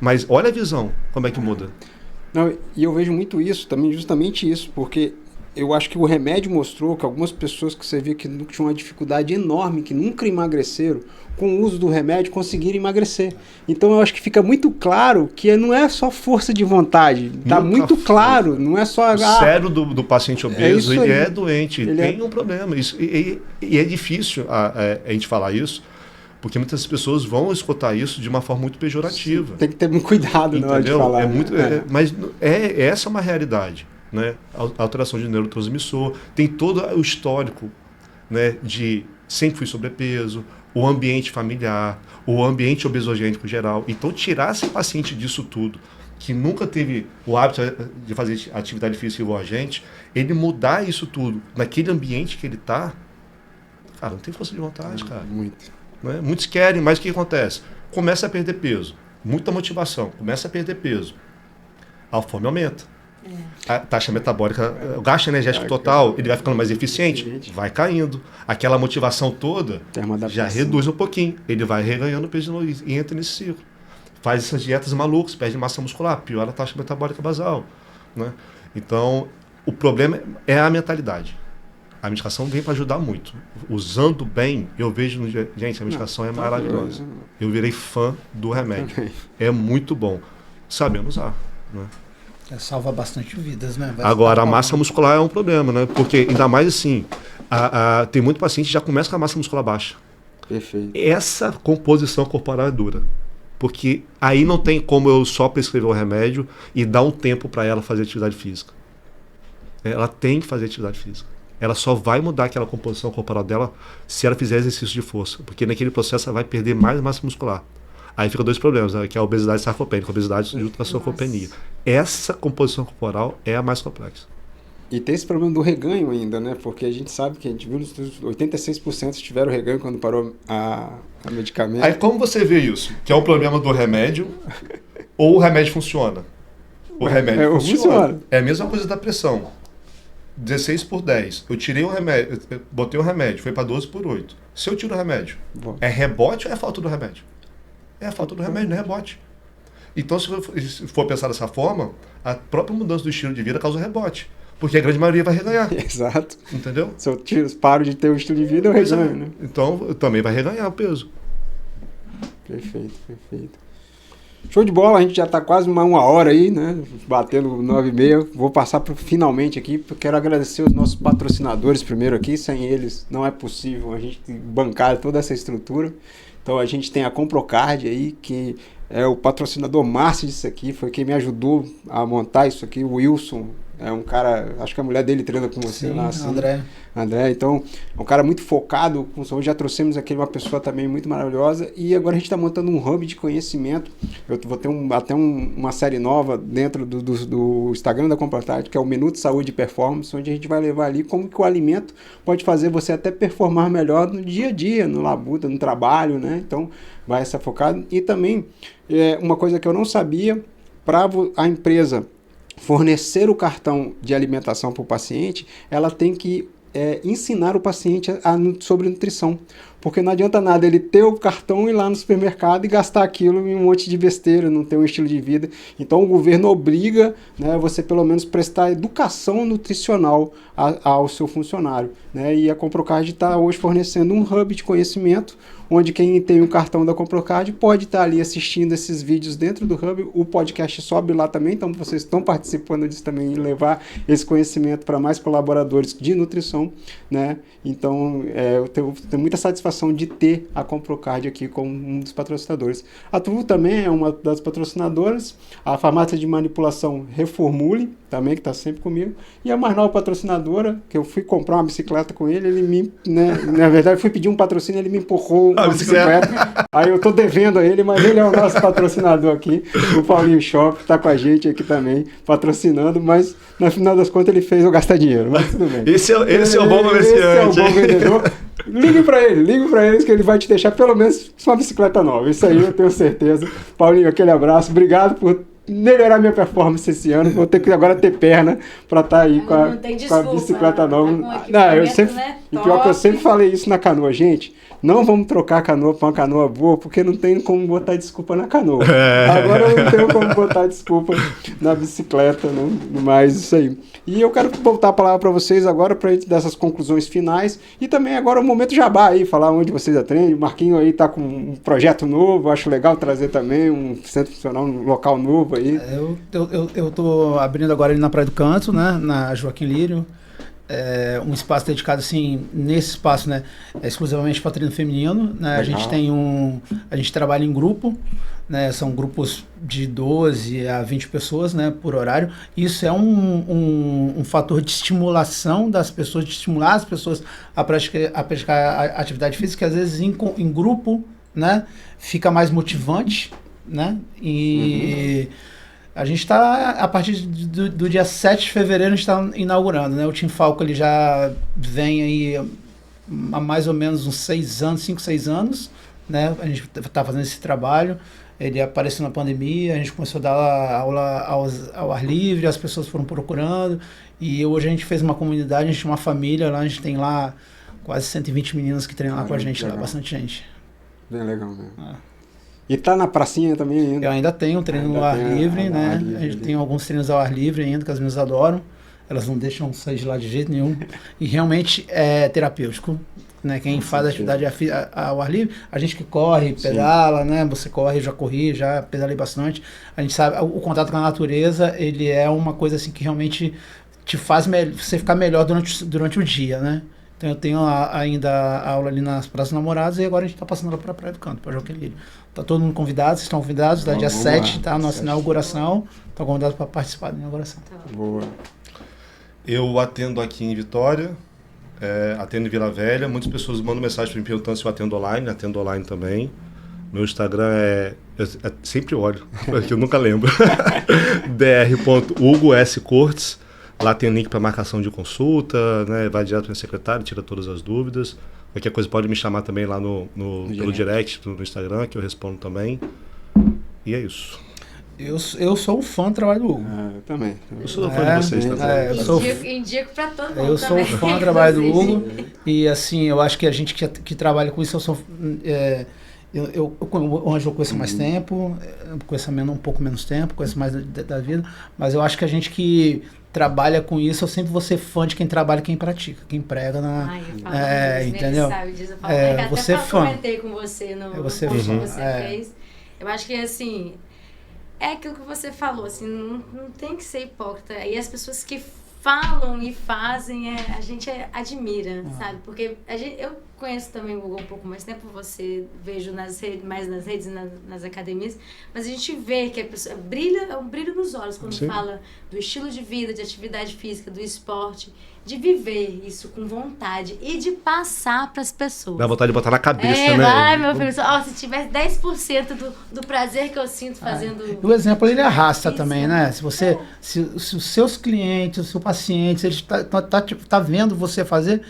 Mas olha a visão, como é que muda. Não, e eu vejo muito isso também, justamente isso, porque eu acho que o remédio mostrou que algumas pessoas que você via que tinham uma dificuldade enorme, que nunca emagreceram, com o uso do remédio conseguiram emagrecer. Então eu acho que fica muito claro que não é só força de vontade, está muito claro, não é só... O cérebro do paciente obeso, ele é doente, ele tem um problema. E é difícil a gente falar isso, porque muitas pessoas vão escutar isso de uma forma muito pejorativa. Tem que ter muito cuidado na hora de falar. Mas essa é uma realidade. Né? A alteração de neurotransmissor, tem todo o histórico, né, de sempre fui sobrepeso, o ambiente familiar, o ambiente obesogênico geral. Então, tirar esse paciente disso tudo, que nunca teve o hábito de fazer atividade física igual a gente, ele mudar isso tudo naquele ambiente que ele está, cara, não tem força de vontade, cara. Muito. Né? Muitos querem, mas o que acontece? Começa a perder peso, muita motivação, começa a perder peso, a fome aumenta. A taxa metabólica, o gasto energético total, ele vai ficando mais eficiente, vai caindo. Aquela motivação toda já reduz um pouquinho. Ele vai reganhando peso e entra nesse ciclo. Faz essas dietas malucas, perde massa muscular, piora a taxa metabólica basal. Né? Então, o problema é a mentalidade. A medicação vem para ajudar muito. Usando bem, eu vejo... Gente, a medicação é maravilhosa. Eu virei fã do remédio. É muito bom. Sabemos usar. Né? Salva bastante vidas, né? Agora, a massa muscular é um problema, né? Porque, ainda mais assim, tem muito paciente que já começa com a massa muscular baixa. Perfeito. Essa composição corporal é dura. Porque aí não tem como eu só prescrever o remédio e dar um tempo para ela fazer atividade física. Ela tem que fazer atividade física. Ela só vai mudar aquela composição corporal dela se ela fizer exercício de força. Porque naquele processo ela vai perder mais massa muscular. Aí ficam 2 problemas, né? Que é a obesidade sarcopênica, a obesidade junto com a sarcopenia. Essa composição corporal é a mais complexa. E tem esse problema do reganho ainda, né? Porque a gente sabe que a gente viu nos estudos, 86% tiveram reganho quando parou a medicamento. Aí como você vê isso? Que é um problema do remédio ou o remédio funciona? O remédio funciona. É a mesma coisa da pressão. 16/10. Eu tirei o remédio, botei o remédio, foi para 12/8. Se eu tiro o remédio, é rebote ou é falta do remédio? É a falta do remédio, não é rebote. Então, se for pensar dessa forma, a própria mudança do estilo de vida causa rebote. Porque a grande maioria vai reganhar. Exato. Entendeu? Se eu paro de ter o estilo de vida, eu reganho, né? Então, também vai reganhar o peso. Perfeito, perfeito. Show de bola, a gente já está quase uma hora aí, né? Batendo 9h30. Vou passar finalmente aqui, porque quero agradecer os nossos patrocinadores primeiro aqui. Sem eles não é possível a gente bancar toda essa estrutura. Então a gente tem a Comprocard aí, que é o patrocinador master disso aqui, foi quem me ajudou a montar isso aqui, o Wilson. É um cara, acho que a mulher dele treina com você. Sim, lá. Assim. André, então, é um cara muito focado com saúde. Já trouxemos aqui uma pessoa também muito maravilhosa. E agora a gente está montando um hub de conhecimento. Eu vou ter uma série nova dentro do Instagram da Comprocard, que é o Menu de Saúde e Performance, onde a gente vai levar ali como que o alimento pode fazer você até performar melhor no dia a dia, no labuta, no trabalho, né? Então, vai estar focado. E também, uma coisa que eu não sabia, para a empresa fornecer o cartão de alimentação para o paciente, ela tem que ensinar o paciente sobre nutrição. Porque não adianta nada ele ter o cartão e ir lá no supermercado e gastar aquilo em um monte de besteira, não ter um estilo de vida. Então o governo obriga, né, você pelo menos prestar educação nutricional ao seu funcionário. Né? E a Comprocard está hoje fornecendo um hub de conhecimento, onde quem tem um cartão da Comprocard pode estar ali assistindo esses vídeos dentro do hub. O podcast sobe lá também, então vocês estão participando disso também, e levar esse conhecimento para mais colaboradores de nutrição. Né? Então eu tenho muita satisfação satisfação de ter a Comprocard aqui como um dos patrocinadores. A Tuvo também é uma das patrocinadoras, a farmácia de manipulação Reformule, também, que está sempre comigo, e a mais nova patrocinadora, que eu fui comprar uma bicicleta com ele, na verdade, eu fui pedir um patrocínio, ele me empurrou uma bicicleta, aí eu tô devendo a ele, mas ele é o nosso patrocinador aqui, o Paulinho Shop, está com a gente aqui também, patrocinando, mas no final das contas ele fez eu gastar dinheiro, mas tudo bem. Esse é o bom comerciante. Esse é o bom vendedor. Ligue para ele que ele vai te deixar pelo menos uma bicicleta nova, isso aí eu tenho certeza. Paulinho, aquele abraço, obrigado por melhorar minha performance esse ano, vou ter que agora ter perna para estar aí com a bicicleta nova. Não, eu sempre, e pior que eu sempre falei isso na canoa, gente, não vamos trocar a canoa para uma canoa boa, porque não tem como botar desculpa na canoa. Agora eu não tenho como botar desculpa na bicicleta, no mais isso aí. E eu quero voltar a palavra para vocês agora, para a gente dar essas conclusões finais, e também agora o momento jabá aí, falar onde vocês aprendem. O Marquinho aí tá com um projeto novo, acho legal trazer também um centro funcional, um local novo aí. Eu tô abrindo agora ali na Praia do Canto, né, na Joaquim Lírio, um espaço dedicado assim, nesse espaço, né, exclusivamente para treino feminino, né, a gente trabalha em grupo, né, são grupos de 12 a 20 pessoas, né, por horário. Isso é um fator de estimulação das pessoas, de estimular as pessoas a praticar a atividade física, que às vezes em grupo, né, fica mais motivante, né, e a gente está, a partir do dia 7 de fevereiro, a gente está inaugurando, né? O Team Falco ele já vem aí há mais ou menos uns 5, 6 anos, né? A gente está fazendo esse trabalho, ele apareceu na pandemia, a gente começou a dar aula ao ar livre, as pessoas foram procurando, e hoje a gente fez uma comunidade, a gente tem uma família lá, a gente tem lá quase 120 meninas que treinam lá com a gente, lá, bastante gente. Bem legal mesmo. E tá na pracinha também ainda? Eu ainda tenho um treino no ar livre, né? A gente tem alguns treinos ao ar livre ainda, que as meninas adoram. Elas não deixam sair de lá de jeito nenhum. E realmente é terapêutico, né? Quem faz atividade ao ar livre, a gente que corre, pedala, né? Você corre, eu já corri, já pedalei bastante. A gente sabe, o contato com a natureza, ele é uma coisa assim que realmente te faz você ficar melhor durante o dia, né? Então eu tenho ainda aula ali nas Praças Namoradas e agora a gente está passando lá para a Praia do Canto, para Joaquim Lírio. Está todo mundo convidado, vocês estão convidados, dia 7, tá? A nossa inauguração, estão convidados para participar da inauguração. Boa. Eu atendo aqui em Vitória, atendo em Vila Velha, muitas pessoas mandam mensagem para me perguntando se eu atendo online também. Meu Instagram é sempre olho, porque eu nunca lembro, dr.hugo.s.cortes. Lá tem link para marcação de consulta, né? Vai direto para o secretário, tira todas as dúvidas. Qualquer coisa pode me chamar também lá pelo direct no Instagram, que eu respondo também. E é isso. Eu sou um fã do trabalho do Hugo. Eu também. Eu sou fã de vocês também. Indico para todo mundo. Eu sou um fã do trabalho do Hugo. E assim, eu acho que a gente que trabalha com isso, hoje eu conheço mais tempo, conheço um pouco menos tempo, conheço mais da vida, mas eu acho que a gente que trabalha com isso, eu sempre vou ser fã de quem trabalha, quem pratica, quem prega na... entendeu? Sabe disso, eu falo, você é fã. Eu comentei com você no post que você fez. Eu acho que assim, é aquilo que você falou, assim, não tem que ser hipócrita. E as pessoas que falam e fazem, a gente admira, sabe? Porque eu conheço também o Google um pouco mais tempo, você vejo mais nas redes e nas academias, mas a gente vê que a pessoa brilha, um brilho nos olhos quando fala do estilo de vida, de atividade física, do esporte, de viver isso com vontade e de passar para as pessoas. Dá vontade de botar na cabeça, né? Vai, meu filho, se tivesse 10% do prazer que eu sinto fazendo... O exemplo, ele arrasta também, né? Se os seus clientes, o seu paciente, eles tá vendo você fazer,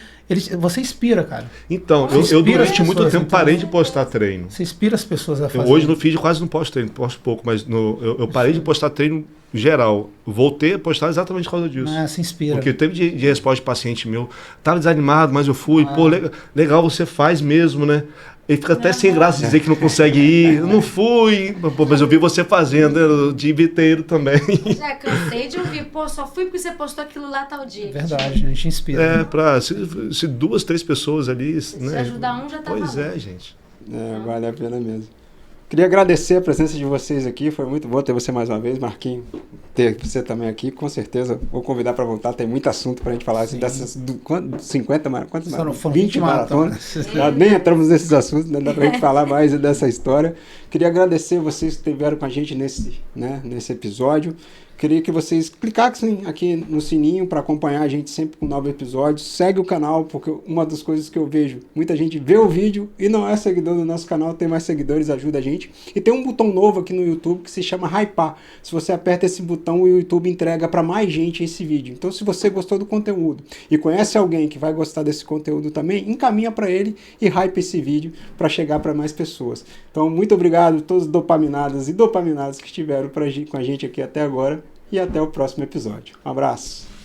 você inspira, cara. Então, eu durante muito tempo parei de postar treino. Você inspira as pessoas a fazer. Hoje no feed quase não posto treino, posto pouco, mas eu parei de postar treino geral. Voltei a postar exatamente por causa disso. Se inspira. Porque teve de resposta de paciente meu, tava desanimado, mas eu fui. Pô, legal, você faz mesmo, né? Ele fica até sem graça dizer que não consegue ir. Eu não fui, mas eu vi você fazendo, o dia inteiro também. Já cansei de ouvir, só fui porque você postou aquilo lá tal dia. Verdade, a gente inspira. Se 2, 3 pessoas ali... Se ajudar um, já tá Pois valendo. Gente. Vale a pena mesmo. Queria agradecer a presença de vocês aqui, foi muito bom ter você mais uma vez, Marquinhos, ter você também aqui, com certeza vou convidar para voltar, tem muito assunto para a gente falar, assim, dessas 50 maratonas, Foram 20 maratonas, nem entramos nesses assuntos, né, dá para a gente falar mais dessa história. Queria agradecer vocês que estiveram com a gente nesse episódio. Queria que vocês clicassem aqui no sininho para acompanhar a gente sempre com novos episódios. Segue o canal, porque uma das coisas que eu vejo, muita gente vê o vídeo e não é seguidor do nosso canal, tem mais seguidores, ajuda a gente. E tem um botão novo aqui no YouTube que se chama Hypar. Se você aperta esse botão, o YouTube entrega para mais gente esse vídeo. Então, se você gostou do conteúdo e conhece alguém que vai gostar desse conteúdo também, encaminha para ele e hype esse vídeo para chegar para mais pessoas. Então, muito obrigado a todos os dopaminadas e dopaminados que estiveram com a gente aqui até agora. E até o próximo episódio. Um abraço!